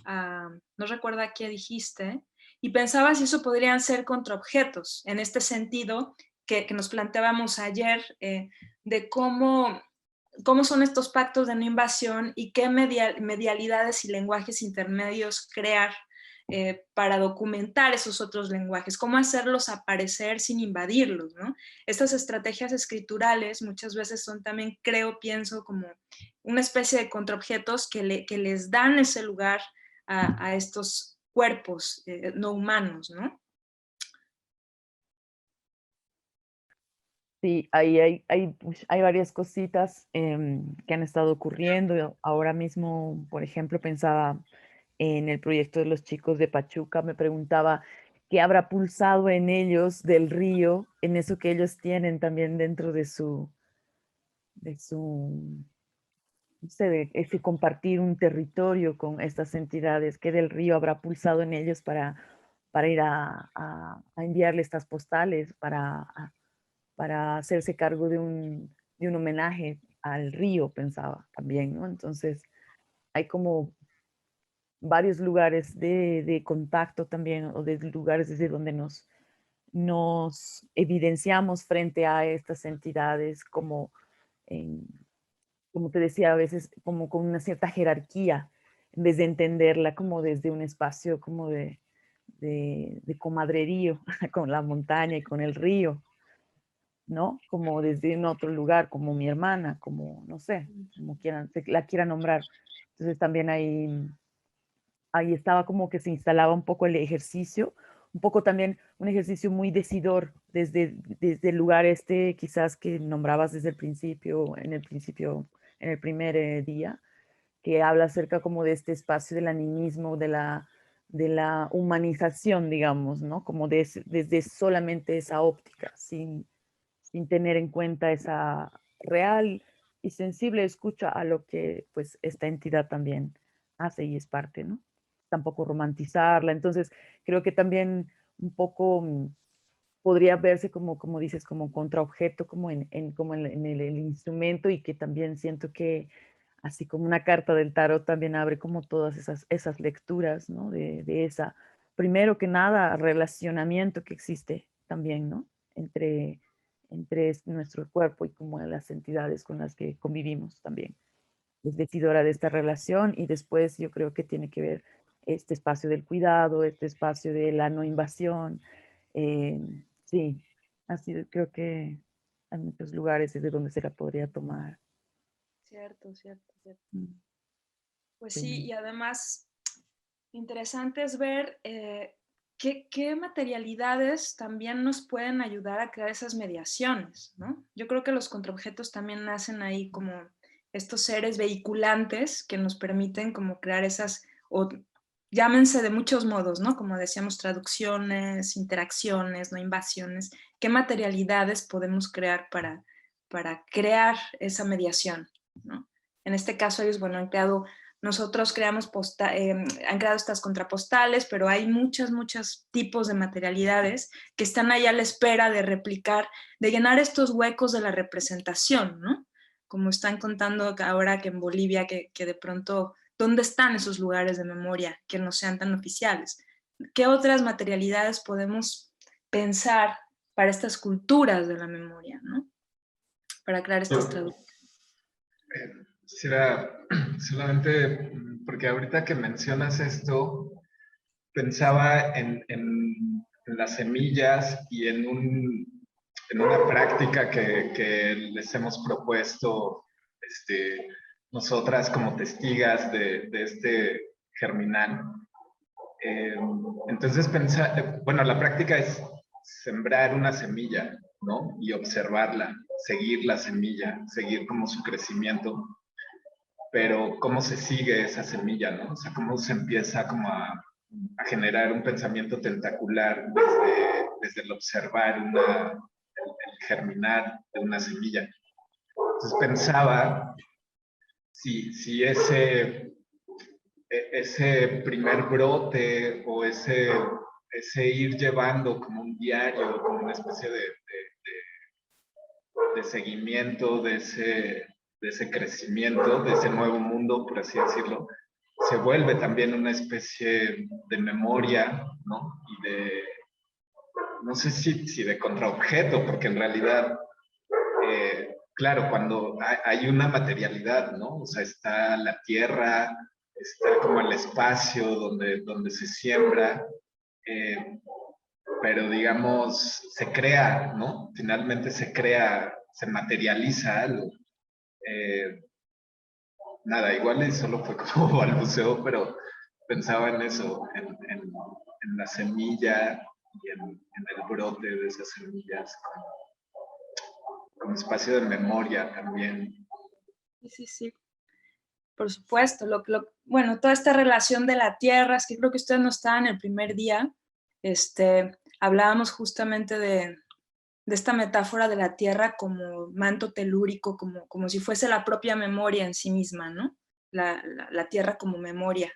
no recuerdo a qué dijiste, y pensaba si eso podrían ser contraobjetos, en este sentido que nos planteábamos ayer, de cómo son estos pactos de no invasión y qué medialidades y lenguajes intermedios crear para documentar esos otros lenguajes, cómo hacerlos aparecer sin invadirlos, ¿no? Estas estrategias escriturales muchas veces son también, pienso, como una especie de contraobjetos que les dan ese lugar a estos cuerpos no humanos, ¿no? Sí, hay varias cositas que han estado ocurriendo. Ahora mismo, por ejemplo, pensaba en el proyecto de los chicos de Pachuca, me preguntaba qué habrá pulsado en ellos del río, en eso que ellos tienen también dentro de su, no sé, de ese compartir un territorio con estas entidades, qué del río habrá pulsado en ellos para ir a enviarle estas postales, para hacerse cargo de un homenaje al río, pensaba también, ¿no? Entonces, hay como varios lugares de contacto también, o de lugares desde donde nos evidenciamos frente a estas entidades, como, como te decía, a veces como con una cierta jerarquía, en vez de entenderla como desde un espacio como de comadrerío con la montaña y con el río, ¿no? Como desde un otro lugar, como mi hermana, como, no sé, como quieran, la quieran nombrar. Entonces también ahí estaba como que se instalaba un poco el ejercicio, un poco también un ejercicio muy decidor desde el lugar quizás que nombrabas desde el principio, en el primer día, que habla acerca como de este espacio del animismo, de la humanización, digamos, ¿no? Como desde solamente esa óptica, sin tener en cuenta esa real y sensible escucha a lo que pues esta entidad también hace y es parte, ¿no? Tampoco romantizarla. Entonces, creo que también un poco podría verse como dices, como contraobjeto, como en el instrumento, y que también siento que así como una carta del tarot también abre como todas esas lecturas, ¿no? De esa, primero que nada, relacionamiento que existe también, ¿no? Entre nuestro cuerpo y como las entidades con las que convivimos también. Es decidora de esta relación, y después yo creo que tiene que ver este espacio del cuidado, este espacio de la no invasión. Sí, así creo que hay muchos lugares desde donde se la podría tomar. Cierto, cierto, cierto. Pues Sí. sí, y además interesante es ver qué materialidades también nos pueden ayudar a crear esas mediaciones, ¿no? Yo creo que los contraobjetos también nacen ahí como estos seres vehiculantes que nos permiten como crear esas, o llámense de muchos modos, ¿no? Como decíamos, traducciones, interacciones, no invasiones. ¿Qué materialidades podemos crear para crear esa mediación, ¿no? En este caso ellos, bueno, nosotros han creado estas contrapostales, pero hay muchos tipos de materialidades que están ahí a la espera de replicar, de llenar estos huecos de la representación, ¿no? Como están contando ahora que en Bolivia, que de pronto, ¿dónde están esos lugares de memoria que no sean tan oficiales? ¿Qué otras materialidades podemos pensar para estas culturas de la memoria, ¿no? Para crear estas traducciones. Quisiera solamente, porque ahorita que mencionas esto, pensaba en las semillas y en una práctica que les hemos propuesto nosotras como testigas de este germinal. Entonces, bueno, la práctica es sembrar una semilla, ¿no? Y observarla, seguir la semilla, seguir como su crecimiento, pero cómo se sigue esa semilla, ¿no? O sea, cómo se empieza como a generar un pensamiento tentacular desde el observar el germinar de una semilla. Entonces pensaba si ese primer brote o ese ir llevando como un diario, como una especie de seguimiento de ese crecimiento, de ese nuevo mundo, por así decirlo, se vuelve también una especie de memoria, ¿no? Y no sé si de contraobjeto, porque en realidad, claro, cuando hay una materialidad, ¿no? O sea, está la tierra, está como el espacio donde se siembra, pero digamos, se crea, ¿no? Finalmente se crea, se materializa algo. Nada, igual y solo fue como balbuceo, pero pensaba en eso, en la semilla y en el brote de esas semillas, como espacio de memoria también. Sí, sí. Por supuesto, bueno, toda esta relación de la tierra, es que creo que ustedes no estaban el primer día, hablábamos justamente de esta metáfora de la tierra como manto telúrico, como si fuese la propia memoria en sí misma, ¿no? La tierra como memoria.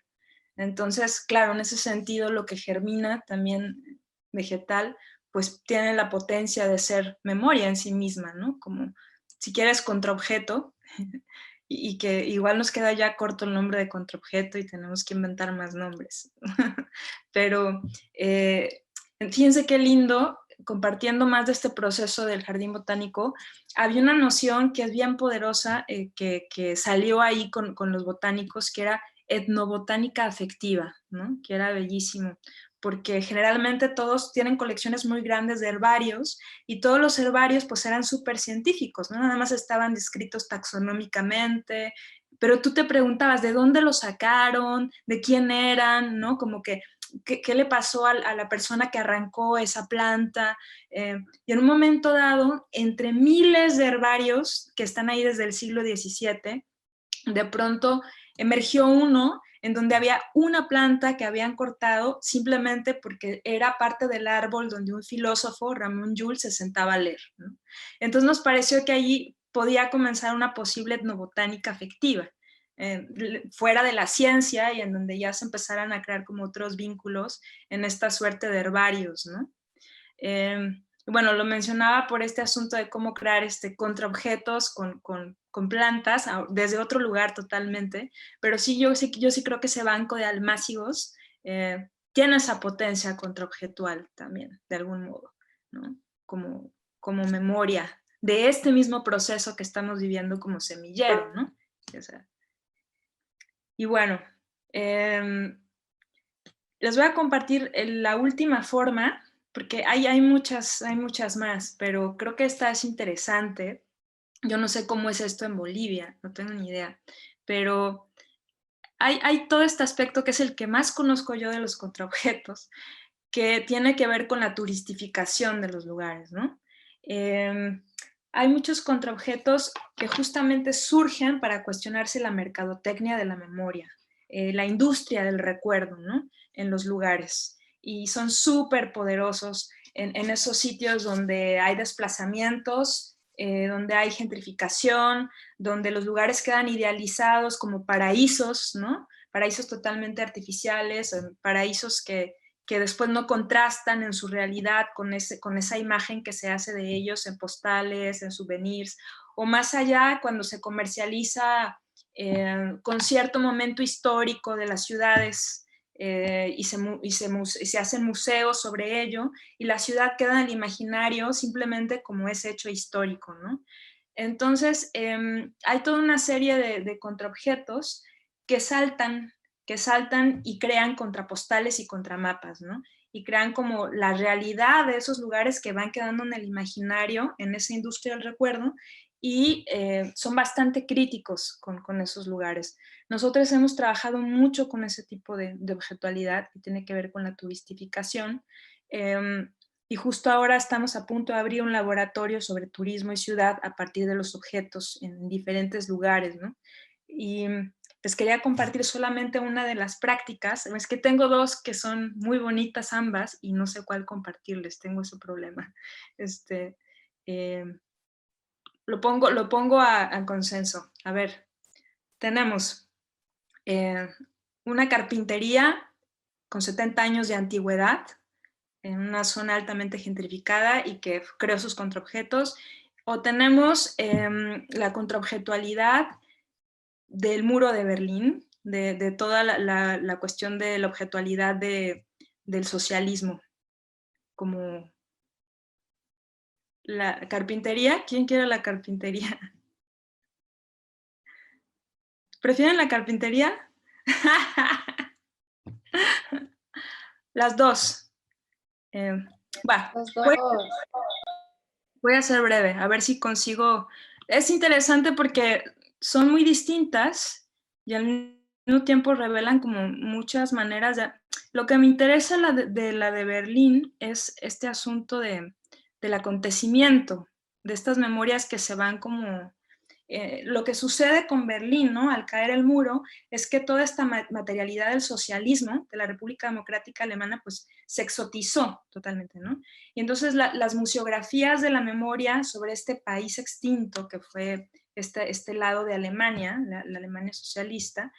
Entonces, claro, en ese sentido, lo que germina también vegetal, pues tiene la potencia de ser memoria en sí misma, ¿no? Como, si quieres, contraobjeto, y que igual nos queda ya corto el nombre de contraobjeto y tenemos que inventar más nombres. Pero fíjense qué lindo, compartiendo más de este proceso del jardín botánico, había una noción que es bien poderosa, que salió ahí con los botánicos, que era etnobotánica afectiva, ¿no? Que era bellísimo, porque generalmente todos tienen colecciones muy grandes de herbarios y todos los herbarios pues eran súper científicos, ¿no? Nada más estaban descritos taxonómicamente, pero tú te preguntabas de dónde los sacaron, de quién eran, ¿no? Como que qué le pasó a la persona que arrancó esa planta. Y en un momento dado, entre miles de herbarios que están ahí desde el siglo XVII, de pronto emergió uno en donde había una planta que habían cortado simplemente porque era parte del árbol donde un filósofo, Ramón Llull, se sentaba a leer, ¿no? Entonces nos pareció que allí podía comenzar una posible etnobotánica afectiva, fuera de la ciencia y en donde ya se empezaran a crear como otros vínculos en esta suerte de herbarios, ¿no? Bueno, lo mencionaba por este asunto de cómo crear contraobjetos con plantas desde otro lugar totalmente, pero yo sí creo que ese banco de almácigos tiene esa potencia contraobjetual también, de algún modo, ¿no? Como memoria de este mismo proceso que estamos viviendo como semillero, ¿no? O sea, y bueno, les voy a compartir la última forma, porque hay muchas más, pero creo que esta es interesante. Yo no sé cómo es esto en Bolivia, no tengo ni idea, pero hay todo este aspecto que es el que más conozco yo de los contraobjetos, que tiene que ver con la turistificación de los lugares, ¿no? Hay muchos contraobjetos que justamente surgen para cuestionarse la mercadotecnia de la memoria, la industria del recuerdo, ¿no? En los lugares. Y son súper poderosos en esos sitios donde hay desplazamientos, donde hay gentrificación, donde los lugares quedan idealizados como paraísos, ¿no? Paraísos totalmente artificiales, paraísos que después no contrastan en su realidad con esa imagen que se hace de ellos en postales, en souvenirs, o más allá cuando se comercializa con cierto momento histórico de las ciudades y se hacen museos sobre ello, y la ciudad queda en el imaginario simplemente como ese hecho histórico, ¿no? Entonces, hay toda una serie de contraobjetos que saltan y crean contrapostales y contramapas, ¿no? Y crean como la realidad de esos lugares que van quedando en el imaginario, en esa industria del recuerdo, y son bastante críticos con esos lugares. Nosotros hemos trabajado mucho con ese tipo de objetualidad que tiene que ver con la turistificación, y justo ahora estamos a punto de abrir un laboratorio sobre turismo y ciudad a partir de los objetos en diferentes lugares, ¿no? Y les quería compartir solamente una de las prácticas. Es que tengo dos que son muy bonitas ambas y no sé cuál compartirles, tengo ese problema. Lo pongo a consenso. A ver, tenemos una carpintería con 70 años de antigüedad en una zona altamente gentrificada y que creó sus contraobjetos. O tenemos la contraobjetualidad del muro de Berlín, de toda la cuestión de la objetualidad del socialismo, como la carpintería. ¿Quién quiere la carpintería? ¿Prefieren la carpintería? Las dos. Va, Los dos. voy a ser breve, a ver si consigo. Es interesante porque son muy distintas y al mismo tiempo revelan como muchas maneras de... Lo que me interesa de la de Berlín es este asunto del acontecimiento, de estas memorias que se van como... lo que sucede con Berlín, ¿no? Al caer el muro, es que toda esta materialidad del socialismo, de la República Democrática Alemana, pues se exotizó totalmente, ¿no? Y entonces las museografías de la memoria sobre este país extinto que fue este lado de Alemania, la Alemania socialista,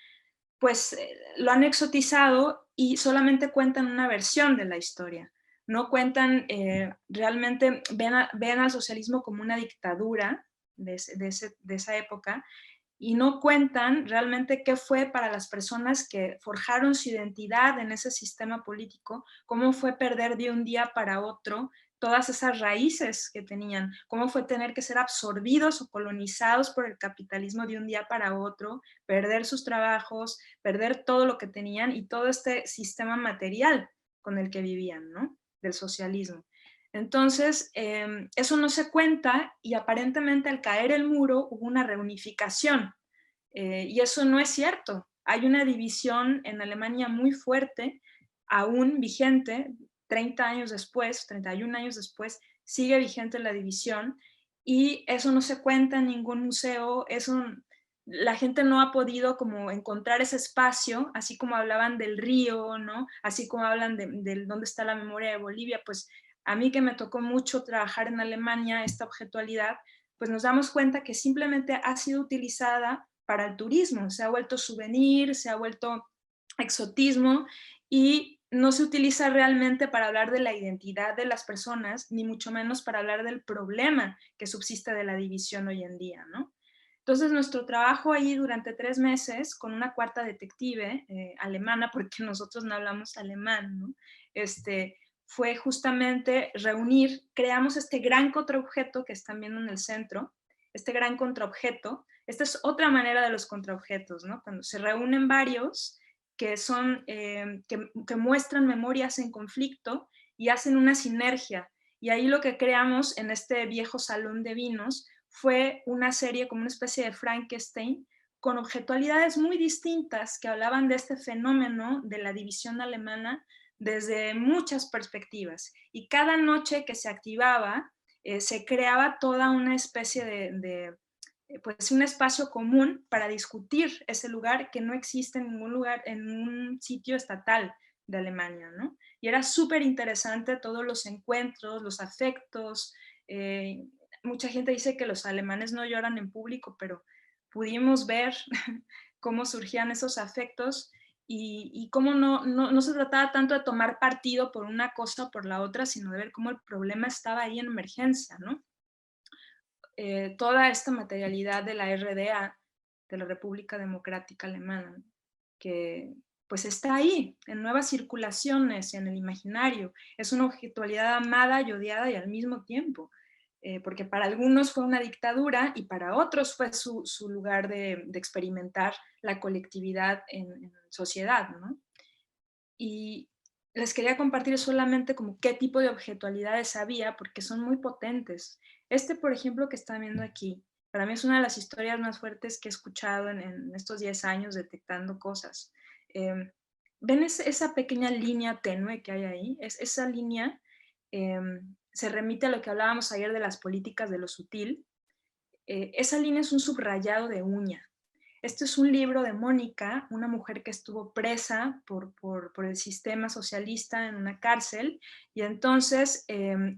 pues lo han exotizado y solamente cuentan una versión de la historia. No cuentan, realmente ven al socialismo como una dictadura de esa época y no cuentan realmente qué fue para las personas que forjaron su identidad en ese sistema político, cómo fue perder de un día para otro todas esas raíces que tenían, cómo fue tener que ser absorbidos o colonizados por el capitalismo de un día para otro, perder sus trabajos, perder todo lo que tenían y todo este sistema material con el que vivían, ¿no? Del socialismo. Entonces, eso no se cuenta y aparentemente al caer el muro hubo una reunificación y eso no es cierto. Hay una división en Alemania muy fuerte, aún vigente, 30 años después, 31 años después, sigue vigente la división y eso no se cuenta en ningún museo, la gente no ha podido como encontrar ese espacio, así como hablaban del río, ¿no? Así como hablan de dónde está la memoria de Bolivia, pues a mí que me tocó mucho trabajar en Alemania esta objetualidad, pues nos damos cuenta que simplemente ha sido utilizada para el turismo, se ha vuelto souvenir, se ha vuelto exotismo y no se utiliza realmente para hablar de la identidad de las personas, ni mucho menos para hablar del problema que subsiste de la división hoy en día, ¿no? Entonces nuestro trabajo ahí durante 3 meses con una cuarta detective alemana, porque nosotros no hablamos alemán, ¿no? Fue justamente reunir, creamos este gran contraobjeto que están viendo en el centro, este gran contraobjeto. Esta es otra manera de los contraobjetos, ¿no? Cuando se reúnen varios que son, que muestran memorias en conflicto y hacen una sinergia. Y ahí lo que creamos en este viejo salón de vinos fue una serie como una especie de Frankenstein con objetualidades muy distintas que hablaban de este fenómeno de la división alemana desde muchas perspectivas. Y cada noche que se activaba, se creaba toda una especie pues un espacio común para discutir ese lugar que no existe en ningún lugar, en un sitio estatal de Alemania, ¿no? Y era súper interesante todos los encuentros, los afectos. Mucha gente dice que los alemanes no lloran en público, pero pudimos ver cómo surgían esos afectos y cómo no se trataba tanto de tomar partido por una cosa o por la otra, sino de ver cómo el problema estaba ahí en emergencia, ¿no? Toda esta materialidad de la RDA, de la República Democrática Alemana, que pues está ahí, en nuevas circulaciones, en el imaginario. Es una objetualidad amada y odiada y al mismo tiempo, porque para algunos fue una dictadura y para otros fue su lugar de experimentar la colectividad en sociedad, ¿no? Y les quería compartir solamente como qué tipo de objetualidades había, porque son muy potentes. Por ejemplo, que están viendo aquí, para mí es una de las historias más fuertes que he escuchado en estos 10 años detectando cosas. ¿Ven esa pequeña línea tenue que hay ahí? Esa línea se remite a lo que hablábamos ayer de las políticas de lo sutil. Esa línea es un subrayado de uña. Este es un libro de Mónica, una mujer que estuvo presa por el sistema socialista en una cárcel, y entonces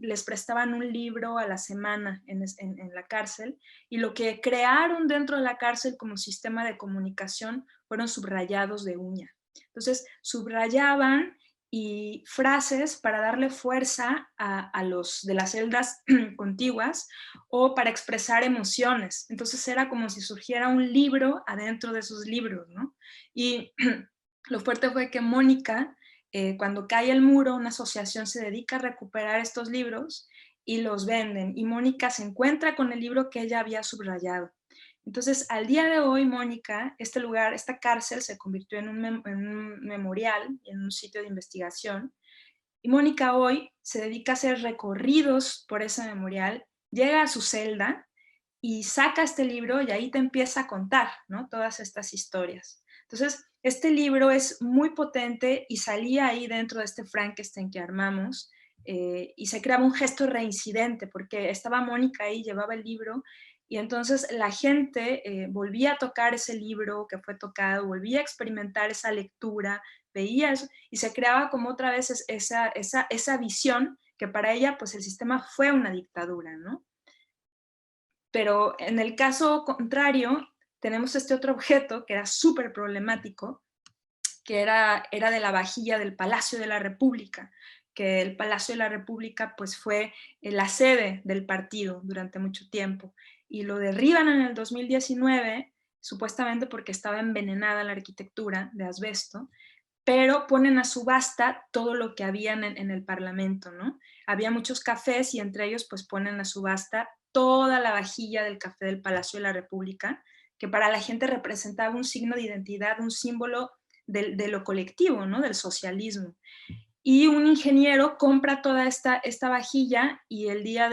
les prestaban un libro a la semana en la cárcel, y lo que crearon dentro de la cárcel como sistema de comunicación fueron subrayados de uña. Entonces subrayaban y frases para darle fuerza a los de las celdas contiguas o para expresar emociones. Entonces era como si surgiera un libro adentro de esos libros, ¿no? Y lo fuerte fue que Mónica, cuando cae el muro, una asociación se dedica a recuperar estos libros y los venden. Y Mónica se encuentra con el libro que ella había subrayado. Entonces, al día de hoy, Mónica, este lugar, esta cárcel se convirtió en un memorial, en un sitio de investigación. Y Mónica hoy se dedica a hacer recorridos por ese memorial, llega a su celda y saca este libro y ahí te empieza a contar, ¿no? Todas estas historias. Entonces, este libro es muy potente y salía ahí dentro de este Frankenstein que armamos y se creaba un gesto reincidente porque estaba Mónica ahí, llevaba el libro y entonces la gente volvía a tocar ese libro que fue tocado, volvía a experimentar esa lectura, veía eso y se creaba como otra vez esa visión que para ella pues el sistema fue una dictadura, ¿no? Pero en el caso contrario, tenemos este otro objeto que era súper problemático, que era de la vajilla del Palacio de la República, que el Palacio de la República pues fue la sede del partido durante mucho tiempo, y lo derriban en el 2019, supuestamente porque estaba envenenada la arquitectura de asbesto, pero ponen a subasta todo lo que había en el Parlamento, ¿no? Había muchos cafés y entre ellos pues ponen a subasta toda la vajilla del café del Palacio de la República, que para la gente representaba un signo de identidad, un símbolo de lo colectivo, ¿no? Del socialismo. Y un ingeniero compra toda esta vajilla y el día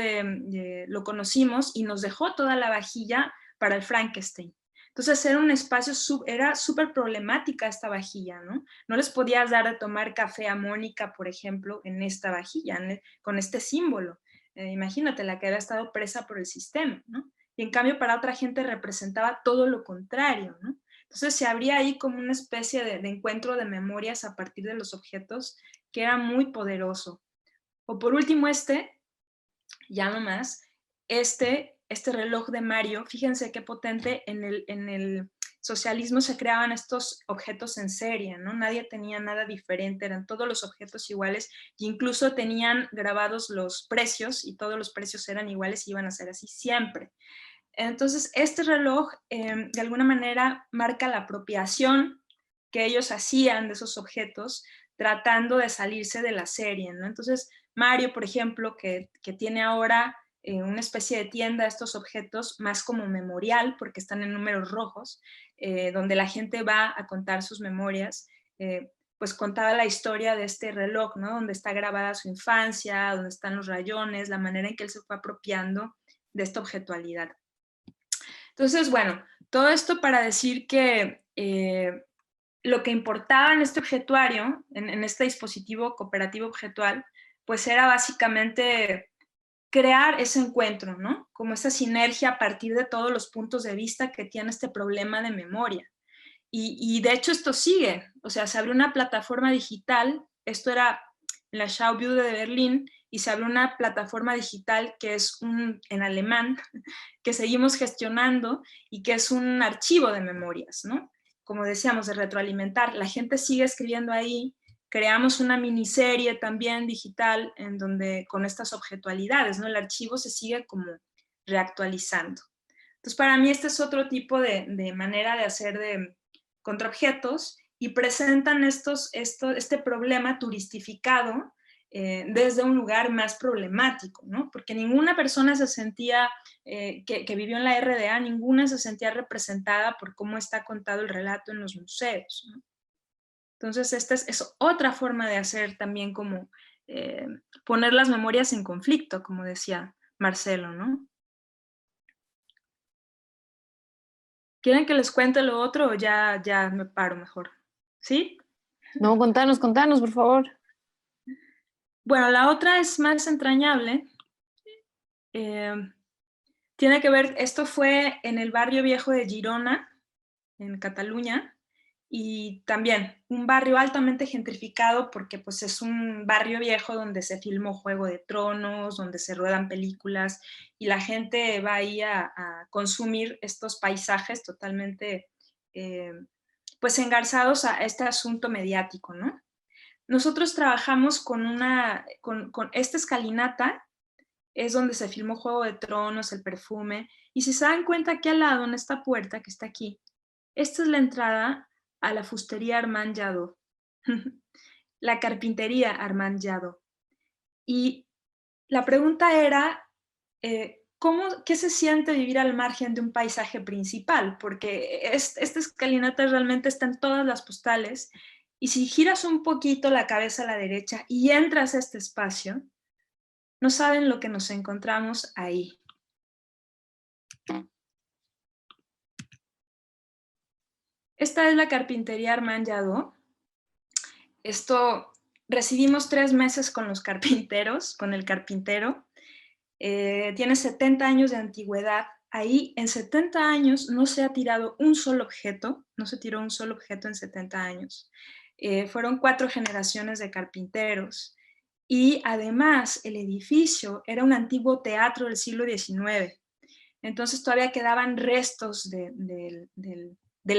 lo conocimos y nos dejó toda la vajilla para el Frankenstein. Entonces era un espacio, era súper problemática esta vajilla, ¿no? No les podías dar de tomar café a Mónica, por ejemplo, en esta vajilla, con este símbolo. Imagínate, la que había estado presa por el sistema, ¿no? Y en cambio para otra gente representaba todo lo contrario, ¿no? Entonces se abría ahí como una especie de encuentro de memorias a partir de los objetos que era muy poderoso. O por último ya nomás, este reloj de Mario, fíjense qué potente, en el socialismo se creaban estos objetos en serie, ¿no? Nadie tenía nada diferente, eran todos los objetos iguales, e incluso tenían grabados los precios, y todos los precios eran iguales y iban a ser así siempre. Entonces, este reloj, de alguna manera, marca la apropiación que ellos hacían de esos objetos, tratando de salirse de la serie, ¿no? Entonces, Mario, por ejemplo, que tiene ahora una especie de tienda de estos objetos, más como memorial, porque están en números rojos, donde la gente va a contar sus memorias, pues contaba la historia de este reloj, ¿no? Donde está grabada su infancia, donde están los rayones, la manera en que él se fue apropiando de esta objetualidad. Entonces, bueno, todo esto para decir que lo que importaba en este objetuario, en este dispositivo cooperativo objetual, pues era básicamente crear ese encuentro, ¿no? Como esa sinergia a partir de todos los puntos de vista que tiene este problema de memoria. Y de hecho esto sigue, o sea, se abrió una plataforma digital, esto era en la Schaubühne de Berlín, y se abrió una plataforma digital que es en alemán, que seguimos gestionando y que es un archivo de memorias, ¿no? Como decíamos, de retroalimentar. La gente sigue escribiendo ahí, creamos una miniserie también digital en donde con estas objetualidades, ¿no? El archivo se sigue como reactualizando. Entonces, para mí este es otro tipo de manera de hacer de contraobjetos y presentan este problema turistificado desde un lugar más problemático, ¿no? Porque ninguna persona se sentía, que vivió en la RDA, ninguna se sentía representada por cómo está contado el relato en los museos, ¿no? Entonces, esta es otra forma de hacer también como poner las memorias en conflicto, como decía Marcelo, ¿no? ¿Quieren que les cuente lo otro o ya me paro mejor? ¿Sí? No, contanos, por favor. Bueno, la otra es más entrañable. Tiene que ver, esto fue en el barrio viejo de Girona, en Cataluña, y también un barrio altamente gentrificado porque pues es un barrio viejo donde se filmó Juego de Tronos, donde se ruedan películas y la gente va ahí a consumir estos paisajes totalmente pues engarzados a este asunto mediático, ¿no? Nosotros trabajamos con esta escalinata, es donde se filmó Juego de Tronos, El Perfume, y si se dan cuenta aquí al lado, en esta puerta que está aquí, esta es la entrada a la fustería Armand Jadot, la carpintería Armand Jadot. Y la pregunta era, ¿qué se siente vivir al margen de un paisaje principal? Porque esta escalinata realmente está en todas las postales, y si giras un poquito la cabeza a la derecha y entras a este espacio, no saben lo que nos encontramos ahí. Esta es la carpintería Armand Jadot. Recibimos 3 meses con los carpinteros, con el carpintero. Tiene 70 años de antigüedad. Ahí en 70 años no se ha tirado un solo objeto, no se tiró un solo objeto en 70 años. Fueron 4 generaciones de carpinteros. Y además el edificio era un antiguo teatro del siglo XIX. Entonces todavía quedaban restos del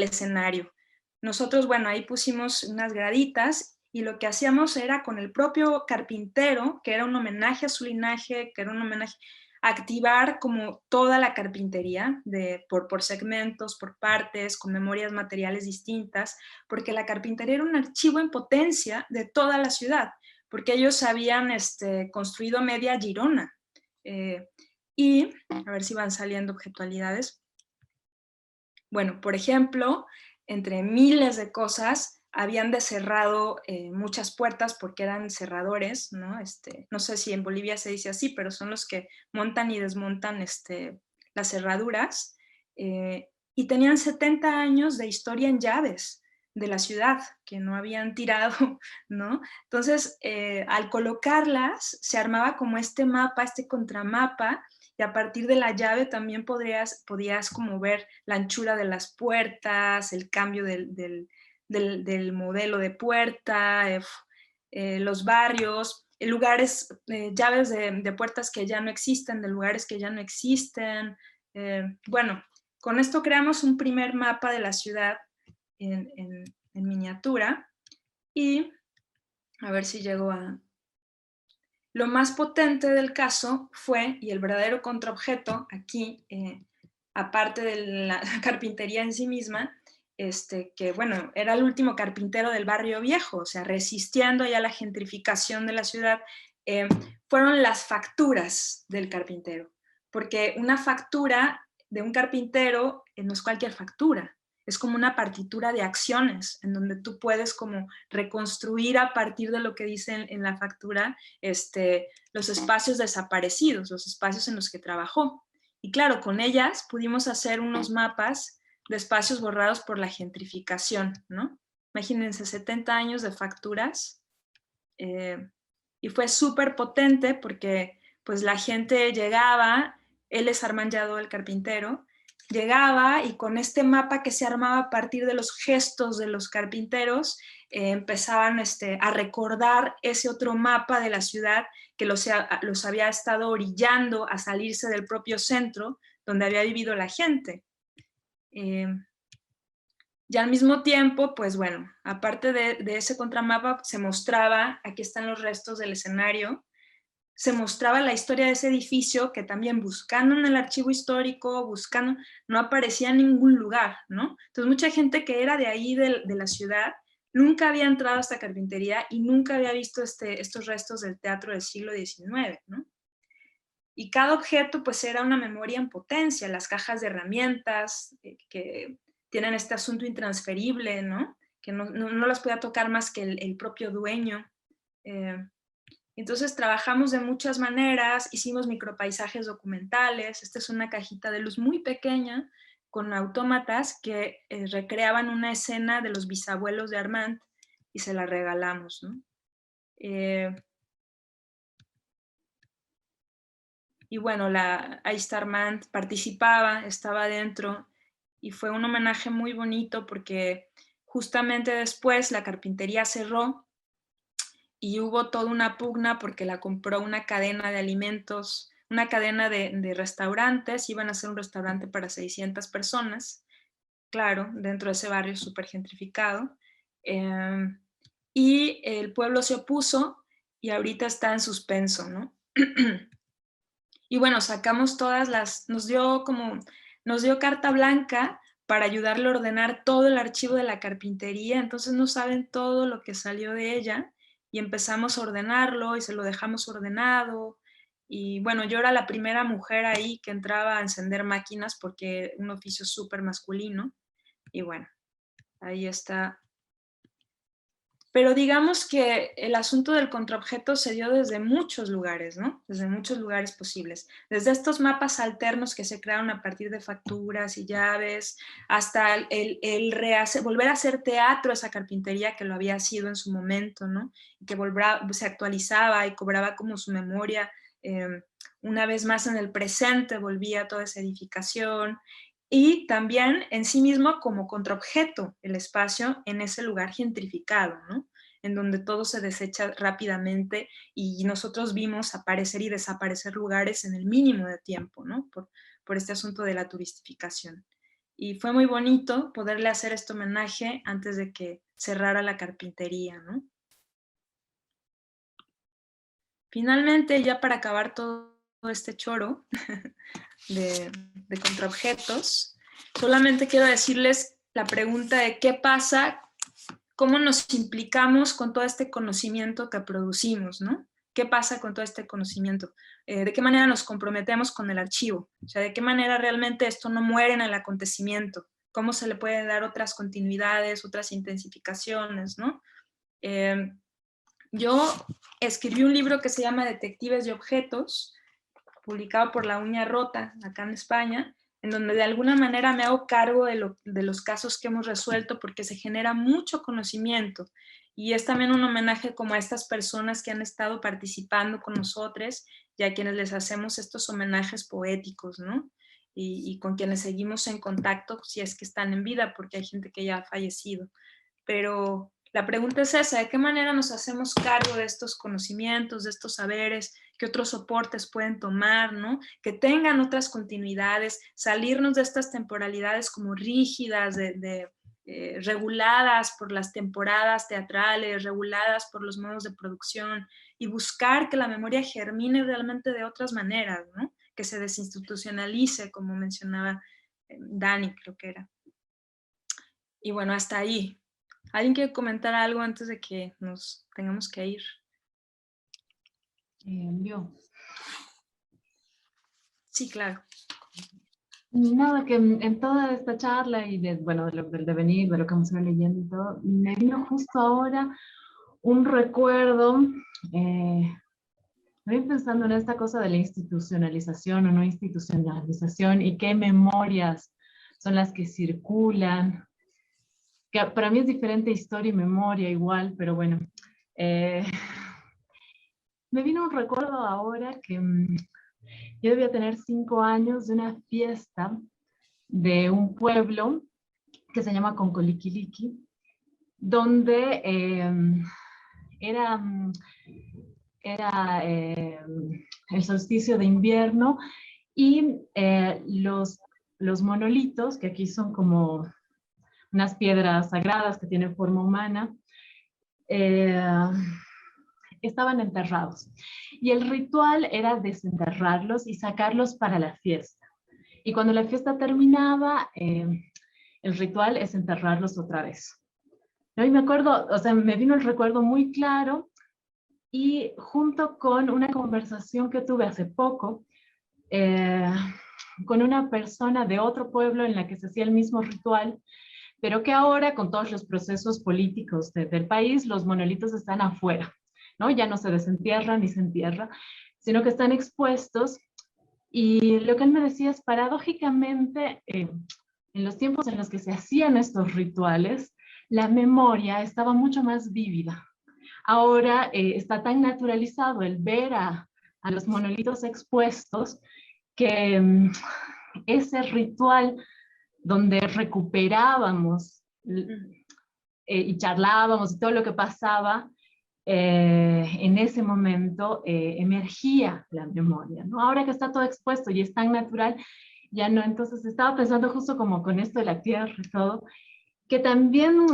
escenario. Nosotros, bueno, ahí pusimos unas graditas y lo que hacíamos era con el propio carpintero, que era un homenaje a su linaje, que era un homenaje, activar como toda la carpintería por segmentos, por partes, con memorias materiales distintas, porque la carpintería era un archivo en potencia de toda la ciudad, porque ellos habían construido media Girona. Y a ver si van saliendo objetualidades. Bueno, por ejemplo, entre miles de cosas, habían descerrado muchas puertas porque eran cerradores, ¿no? No sé si en Bolivia se dice así, pero son los que montan y desmontan las cerraduras. Y tenían 70 años de historia en llaves de la ciudad, que no habían tirado, ¿no? Entonces, al colocarlas, se armaba como este mapa, este contramapa, y a partir de la llave también podías como ver la anchura de las puertas, el cambio del modelo de puerta, los barrios, lugares, llaves de puertas que ya no existen, de lugares que ya no existen. Bueno, con esto creamos un primer mapa de la ciudad en miniatura, y a ver si llego a... Lo más potente del caso fue, y el verdadero contraobjeto aquí, aparte de la carpintería en sí misma, que bueno, era el último carpintero del barrio viejo, o sea, resistiendo ya la gentrificación de la ciudad, fueron las facturas del carpintero, porque una factura de un carpintero no es cualquier factura, es como una partitura de acciones en donde tú puedes como reconstruir a partir de lo que dice en la factura los espacios desaparecidos, los espacios en los que trabajó. Y claro, con ellas pudimos hacer unos mapas de espacios borrados por la gentrificación, ¿no? Imagínense, 70 años de facturas, y fue súper potente porque pues la gente llegaba, él es Armand Jadot, el carpintero, llegaba y con este mapa que se armaba a partir de los gestos de los carpinteros, empezaban a recordar ese otro mapa de la ciudad que los había estado orillando a salirse del propio centro donde había vivido la gente. Y al mismo tiempo, pues bueno, aparte de ese contramapa, se mostraba, aquí están los restos del escenario, se mostraba la historia de ese edificio que también buscando en el archivo histórico, buscando, no aparecía en ningún lugar, ¿no? Entonces mucha gente que era de ahí, de la ciudad, nunca había entrado a esta carpintería y nunca había visto estos restos del teatro del siglo XIX, ¿no? Y cada objeto pues era una memoria en potencia, las cajas de herramientas que tienen este asunto intransferible, ¿no? Que no las podía tocar más que el propio dueño. Entonces trabajamos de muchas maneras, hicimos micropaisajes documentales. Esta es una cajita de luz muy pequeña con autómatas que recreaban una escena de los bisabuelos de Armand y se la regalamos, ¿no? Y bueno, ahí está Armand, participaba, estaba dentro y fue un homenaje muy bonito porque justamente después la carpintería cerró y hubo toda una pugna porque la compró una cadena de alimentos, una cadena de restaurantes, iban a hacer un restaurante para 600 personas, claro, dentro de ese barrio súper gentrificado, y el pueblo se opuso y ahorita está en suspenso, ¿no? Y bueno, sacamos nos dio carta blanca para ayudarle a ordenar todo el archivo de la carpintería, entonces no saben todo lo que salió de ella, y empezamos a ordenarlo y se lo dejamos ordenado, Y bueno, yo era la primera mujer ahí que entraba a encender máquinas porque un oficio súper masculino. Y bueno, ahí está. Pero digamos que el asunto del contraobjeto se dio desde muchos lugares, ¿no? Desde muchos lugares posibles. Desde estos mapas alternos que se crearon a partir de facturas y llaves, hasta volver a hacer teatro esa carpintería que lo había sido en su momento, ¿no? Y que se actualizaba y cobraba como su memoria. Una vez más en el presente volvía toda esa edificación. Y también en sí mismo como contraobjeto el espacio en ese lugar gentrificado, ¿no? En donde todo se desecha rápidamente y nosotros vimos aparecer y desaparecer lugares en el mínimo de tiempo, ¿no? Por este asunto de la turistificación. Y fue muy bonito poderle hacer este homenaje antes de que cerrara la carpintería, ¿no? Finalmente, ya para acabar todo este choro de contraobjetos, solamente quiero decirles la pregunta de qué pasa, cómo nos implicamos con todo este conocimiento que producimos, ¿no? ¿Qué pasa con todo este conocimiento? ¿De qué manera nos comprometemos con el archivo? O sea, ¿de qué manera realmente esto no muere en el acontecimiento? ¿Cómo se le puede dar otras continuidades, otras intensificaciones, ¿no? Yo escribí un libro que se llama Detectives de Objetos, publicado por La Uña Rota, acá en España, en donde de alguna manera me hago cargo de los casos que hemos resuelto porque se genera mucho conocimiento y es también un homenaje como a estas personas que han estado participando con nosotros y a quienes les hacemos estos homenajes poéticos, ¿no? Y con quienes seguimos en contacto si es que están en vida, porque hay gente que ya ha fallecido. Pero la pregunta es esa, ¿de qué manera nos hacemos cargo de estos conocimientos, de estos saberes? ¿Qué otros soportes pueden tomar, ¿no? Que tengan otras continuidades, salirnos de estas temporalidades como rígidas, reguladas por las temporadas teatrales, reguladas por los modos de producción, y buscar que la memoria germine realmente de otras maneras, ¿no? Que se desinstitucionalice, como mencionaba Dani, creo que era. Y bueno, hasta ahí. ¿Alguien quiere comentar algo antes de que nos tengamos que ir? Yo. Sí, claro. Nada, que en toda esta charla y bueno, del devenir, de lo que hemos ido leyendo y todo, me vino justo ahora un recuerdo, me voy pensando en esta cosa de la institucionalización o no institucionalización y qué memorias son las que circulan, que para mí es diferente historia y memoria igual, pero bueno. Me vino un recuerdo ahora que yo debía tener 5 años de una fiesta de un pueblo que se llama Concoliquiliqui, donde era el solsticio de invierno y los monolitos, que aquí son como unas piedras sagradas que tienen forma humana, estaban enterrados. Y el ritual era desenterrarlos y sacarlos para la fiesta. Y cuando la fiesta terminaba, el ritual es enterrarlos otra vez. ¿No? Y me acuerdo, o sea, me vino el recuerdo muy claro y junto con una conversación que tuve hace poco con una persona de otro pueblo en la que se hacía el mismo ritual, pero que ahora con todos los procesos políticos del país, los monolitos están afuera, ¿no? Ya no se desentierran ni se entierra, sino que están expuestos. Y lo que él me decía es, paradójicamente, en los tiempos en los que se hacían estos rituales, la memoria estaba mucho más vívida. Ahora está tan naturalizado el ver a los monolitos expuestos que ese ritual donde recuperábamos y charlábamos y todo lo que pasaba, en ese momento emergía la memoria, ¿no? Ahora que está todo expuesto y es tan natural, ya no. Entonces estaba pensando justo como con esto de la tierra y todo, que también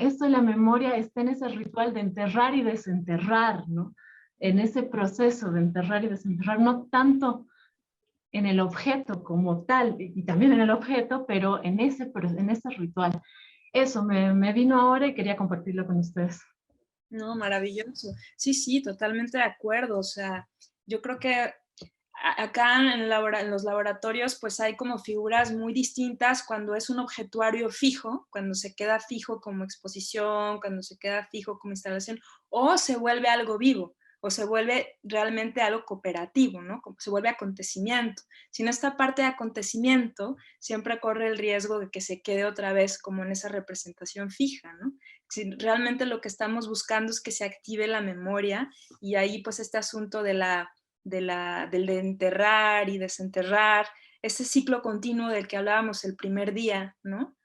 esto de la memoria está en ese ritual de enterrar y desenterrar, ¿no? En ese proceso de enterrar y desenterrar, no tanto en el objeto como tal, y también en el objeto, pero en ese ritual. Eso me vino ahora y quería compartirlo con ustedes. No, maravilloso. Sí, sí, totalmente de acuerdo. O sea, yo creo que acá en los laboratorios pues hay como figuras muy distintas cuando es un objetuario fijo, cuando se queda fijo como exposición, cuando se queda fijo como instalación, o se vuelve algo vivo, o se vuelve realmente algo cooperativo, ¿no? Como se vuelve acontecimiento. Si no esta parte de acontecimiento, siempre corre el riesgo de que se quede otra vez como en esa representación fija, ¿no? Si realmente lo que estamos buscando es que se active la memoria, y ahí pues este asunto del de enterrar y desenterrar, ese ciclo continuo del que hablábamos el primer día, ¿no?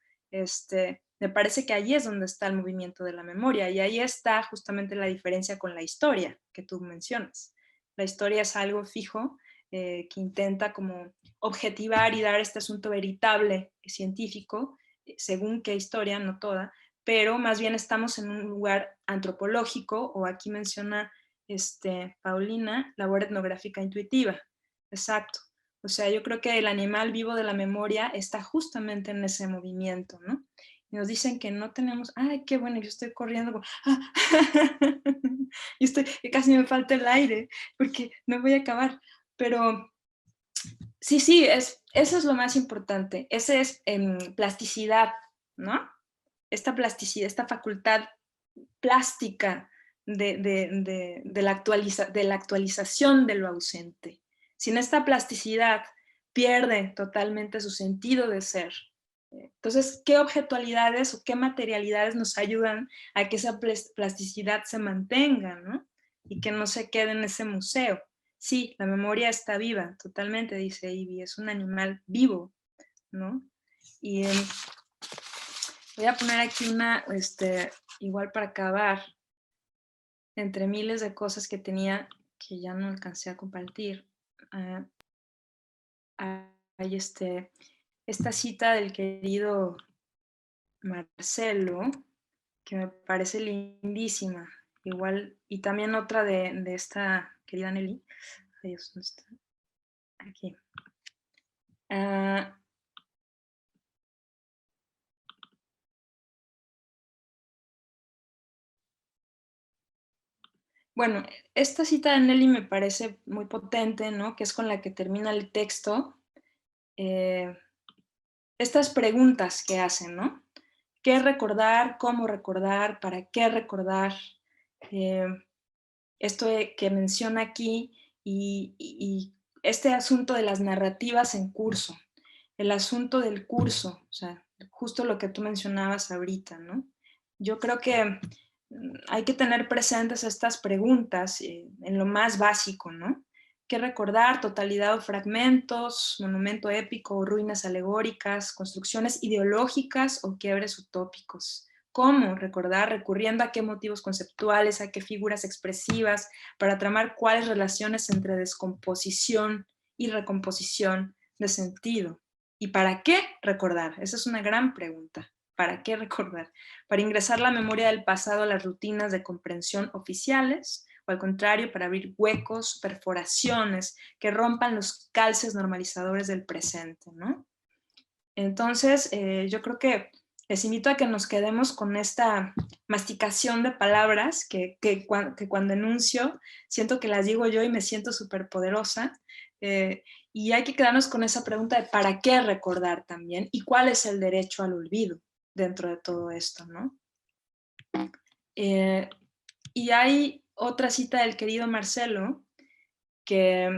Me parece que ahí es donde está el movimiento de la memoria, y ahí está justamente la diferencia con la historia que tú mencionas. La historia es algo fijo que intenta como objetivar y dar este asunto veritable científico, según qué historia, no toda, pero más bien estamos en un lugar antropológico, o aquí menciona Paulina, labor etnográfica intuitiva. Exacto. O sea, yo creo que el animal vivo de la memoria está justamente en ese movimiento, ¿no? Y nos dicen que no tenemos, ay, qué bueno, yo estoy corriendo, como, y casi me falta el aire, porque no voy a acabar. Pero sí, eso es lo más importante. Ese es plasticidad, ¿no? Esta plasticidad, esta facultad plástica de la actualización de lo ausente. Sin esta plasticidad pierde totalmente su sentido de ser. Entonces, ¿qué objetualidades o qué materialidades nos ayudan a que esa plasticidad se mantenga, ¿no? Y que no se quede en ese museo? Sí, la memoria está viva, totalmente, dice Ivy, es un animal vivo, ¿no? Y voy a poner aquí una, igual para acabar, entre miles de cosas que tenía que ya no alcancé a compartir. Hay esta cita del querido Marcelo, que me parece lindísima. Igual, y también otra de esta querida Nelly. Ay, Dios, ¿dónde está? Aquí. Bueno, esta cita de Nelly me parece muy potente, ¿no? Que es con la que termina el texto. Estas preguntas que hacen, ¿no? ¿Qué recordar? ¿Cómo recordar? ¿Para qué recordar? Esto que menciona aquí y este asunto de las narrativas en curso, el asunto del curso, o sea, justo lo que tú mencionabas ahorita, ¿no? Yo creo que hay que tener presentes estas preguntas en lo más básico, ¿no? ¿Qué recordar? Totalidad o fragmentos, monumento épico o ruinas alegóricas, construcciones ideológicas o quiebres utópicos. ¿Cómo recordar? Recurriendo a qué motivos conceptuales, a qué figuras expresivas, para tramar cuáles relaciones entre descomposición y recomposición de sentido. ¿Y para qué recordar? Esa es una gran pregunta. ¿Para qué recordar? ¿Para ingresar la memoria del pasado a las rutinas de comprensión oficiales? ¿O al contrario, para abrir huecos, perforaciones que rompan los calces normalizadores del presente, ¿no? Entonces, yo creo que les invito a que nos quedemos con esta masticación de palabras que cuando enuncio siento que las digo yo y me siento súper poderosa. Y hay que quedarnos con esa pregunta de ¿para qué recordar también? ¿Y cuál es el derecho al olvido dentro de todo esto, ¿no? Y hay otra cita del querido Marcelo que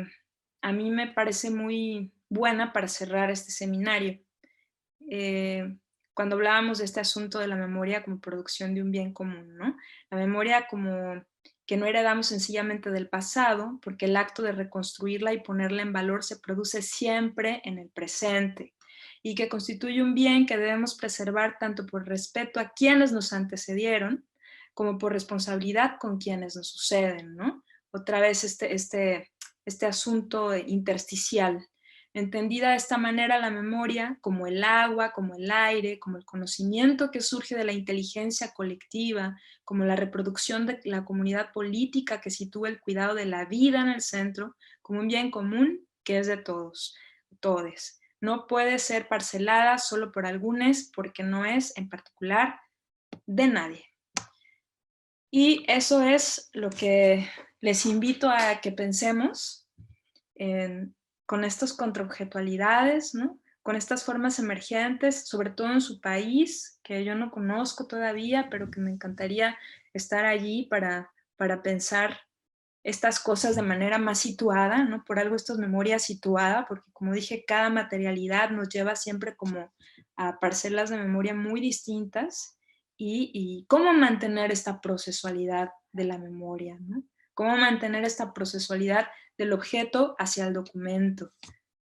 a mí me parece muy buena para cerrar este seminario. Cuando hablábamos de este asunto de la memoria como producción de un bien común, ¿no? La memoria como que no heredamos sencillamente del pasado, porque el acto de reconstruirla y ponerla en valor se produce siempre en el presente, y que constituye un bien que debemos preservar tanto por respeto a quienes nos antecedieron, como por responsabilidad con quienes nos suceden, ¿no? Otra vez este asunto intersticial. Entendida de esta manera, la memoria, como el agua, como el aire, como el conocimiento que surge de la inteligencia colectiva, como la reproducción de la comunidad política que sitúa el cuidado de la vida en el centro, como un bien común que es de todos, todes. No puede ser parcelada solo por algunos, porque no es en particular de nadie. Y eso es lo que les invito a que pensemos. con estas contraobjetualidades, ¿no? Con estas formas emergentes, sobre todo en su país, que yo no conozco todavía, pero que me encantaría estar allí para pensar estas cosas de manera más situada, ¿no? Por algo esto es memoria situada, porque como dije, cada materialidad nos lleva siempre como a parcelas de memoria muy distintas y cómo mantener esta procesualidad de la memoria, ¿no? Cómo mantener esta procesualidad del objeto hacia el documento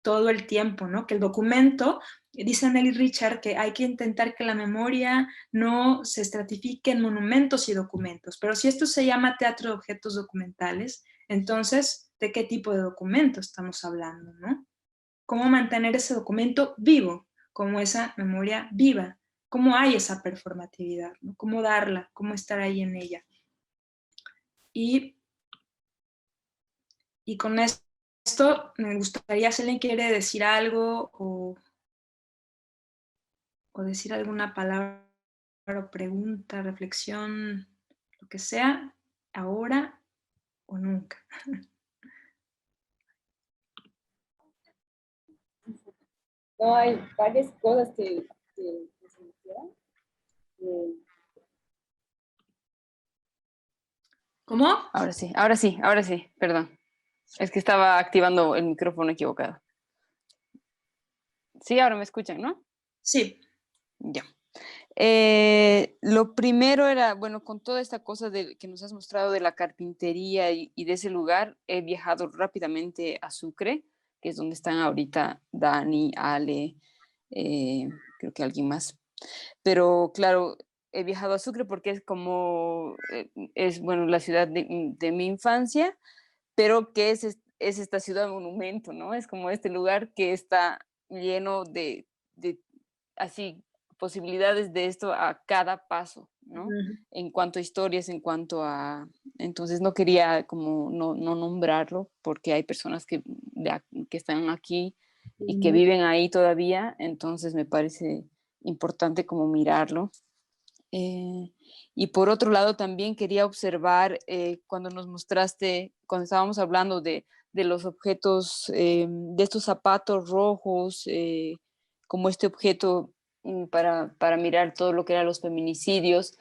todo el tiempo, ¿no? Que el documento, dice Nelly Richard, que hay que intentar que la memoria no se estratifique en monumentos y documentos, pero si esto se llama teatro de objetos documentales, entonces, ¿de qué tipo de documento estamos hablando, no? ¿Cómo mantener ese documento vivo, como esa memoria viva? ¿Cómo hay esa performatividad, ¿no? ¿Cómo darla? ¿Cómo estar ahí en ella? Y con esto me gustaría, si alguien quiere decir algo o decir alguna palabra o pregunta, reflexión, lo que sea, ahora o nunca. No, hay varias cosas que se me quedan. ¿Cómo? Ahora sí, perdón. Es que estaba activando el micrófono equivocado. Sí, ahora me escuchan, ¿no? Sí. Ya. Lo primero era, bueno, con toda esta cosa que nos has mostrado de la carpintería y de ese lugar, he viajado rápidamente a Sucre, que es donde están ahorita Dani, Ale, creo que alguien más. Pero claro, he viajado a Sucre porque es como, bueno, la ciudad de mi infancia, pero que es esta ciudad monumento, ¿no? Es como este lugar que está lleno de así posibilidades de esto a cada paso, ¿no? En cuanto a historias, en cuanto a... Entonces no quería como no nombrarlo porque hay personas que están aquí y que viven ahí todavía, entonces me parece importante como mirarlo. Y por otro lado también quería observar cuando nos mostraste, cuando estábamos hablando de los objetos, de estos zapatos rojos, como este objeto para mirar todo lo que eran los feminicidios,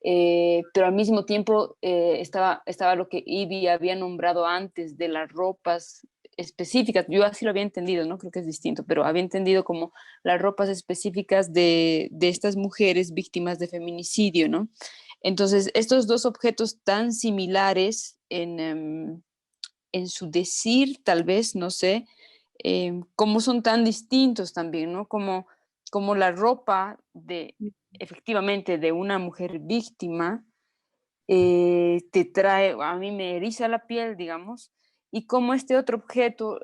pero al mismo tiempo estaba lo que Ivy había nombrado antes de las ropas específicas. Yo así lo había entendido, ¿no? Creo que es distinto, pero había entendido como las ropas específicas de estas mujeres víctimas de feminicidio, ¿no? Entonces, estos dos objetos tan similares en su decir, tal vez, no sé, cómo son tan distintos también, ¿no? Como la ropa efectivamente, de una mujer víctima te trae, a mí me eriza la piel, digamos, y como este otro objeto,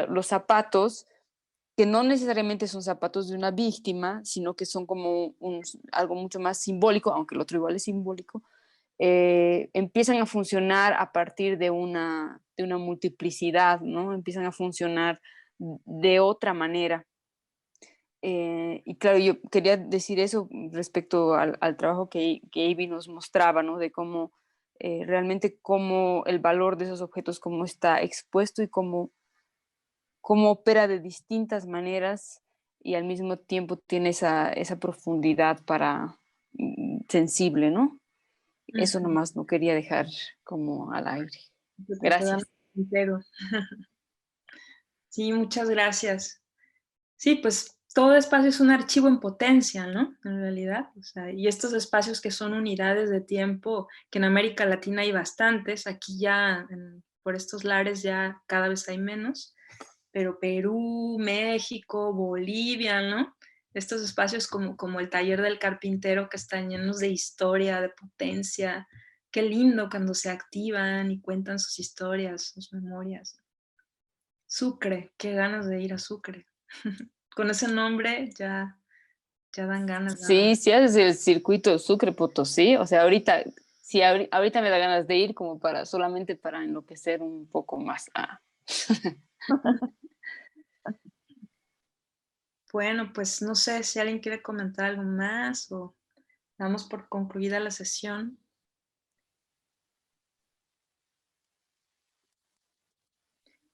los zapatos, que no necesariamente son zapatos de una víctima, sino que son como algo mucho más simbólico, aunque el otro igual es simbólico, empiezan a funcionar a partir de una multiplicidad, ¿no? Empiezan a funcionar de otra manera. Y claro, yo quería decir eso respecto al trabajo que Ivy nos mostraba, ¿no? De cómo realmente cómo el valor de esos objetos, cómo está expuesto y cómo opera de distintas maneras y al mismo tiempo tiene esa profundidad sensible, ¿no? Eso nomás no quería dejar como al aire. Gracias. Sí, muchas gracias. Sí, pues todo espacio es un archivo en potencia, ¿no? En realidad, o sea, y estos espacios que son unidades de tiempo, que en América Latina hay bastantes, aquí ya por estos lares ya cada vez hay menos, pero Perú, México, Bolivia, ¿no? Estos espacios como el taller del carpintero que están llenos de historia, de potencia. Qué lindo cuando se activan y cuentan sus historias, sus memorias. Sucre, qué ganas de ir a Sucre. Con ese nombre ya dan ganas. Sí, sí haces el circuito Sucre-Potosí, o sea, ahorita me da ganas de ir como solamente para enloquecer un poco más. Bueno, pues no sé si alguien quiere comentar algo más o damos por concluida la sesión.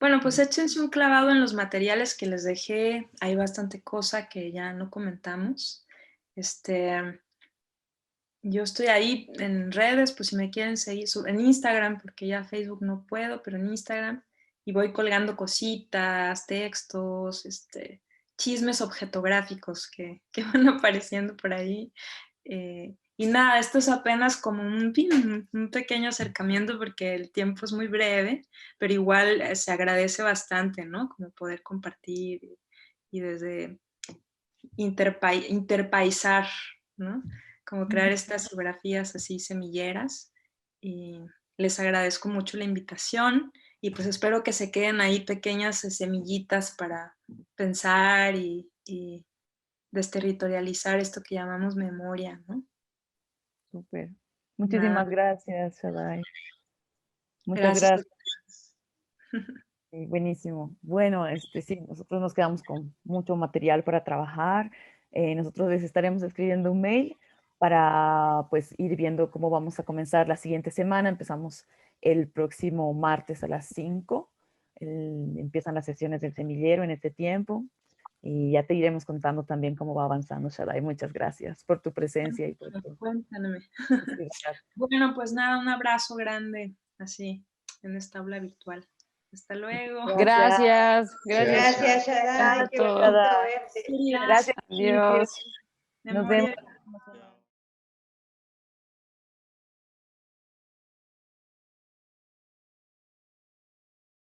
Bueno, pues échense un clavado en los materiales que les dejé. Hay bastante cosa que ya no comentamos. Yo estoy ahí en redes, pues si me quieren seguir, en Instagram, porque ya Facebook no puedo, pero en Instagram, y voy colgando cositas, textos, chismes objetográficos que van apareciendo por ahí. Y nada, esto es apenas como un pequeño acercamiento porque el tiempo es muy breve, pero igual se agradece bastante, ¿no? Como poder compartir y desde interpaisar, ¿no? Como crear estas geografías así semilleras. Y les agradezco mucho la invitación y pues espero que se queden ahí pequeñas semillitas para pensar y desterritorializar esto que llamamos memoria, ¿no? Súper. Muchísimas gracias, Shadai. Muchas Gracias. gracias. Sí, buenísimo. Bueno, sí, nosotros nos quedamos con mucho material para trabajar. Nosotros les estaremos escribiendo un mail para pues ir viendo cómo vamos a comenzar la siguiente semana. Empezamos el próximo martes a las 5. Empiezan las sesiones del semillero en este tiempo. Y ya te iremos contando también cómo va avanzando, Shadai. Muchas gracias por tu presencia y por tu... Cuéntame. Bueno, pues nada, un abrazo grande, así, en esta aula virtual. Hasta luego. Gracias. Gracias, Shadai. Qué bonito verte. Gracias. Adiós. Nos vemos.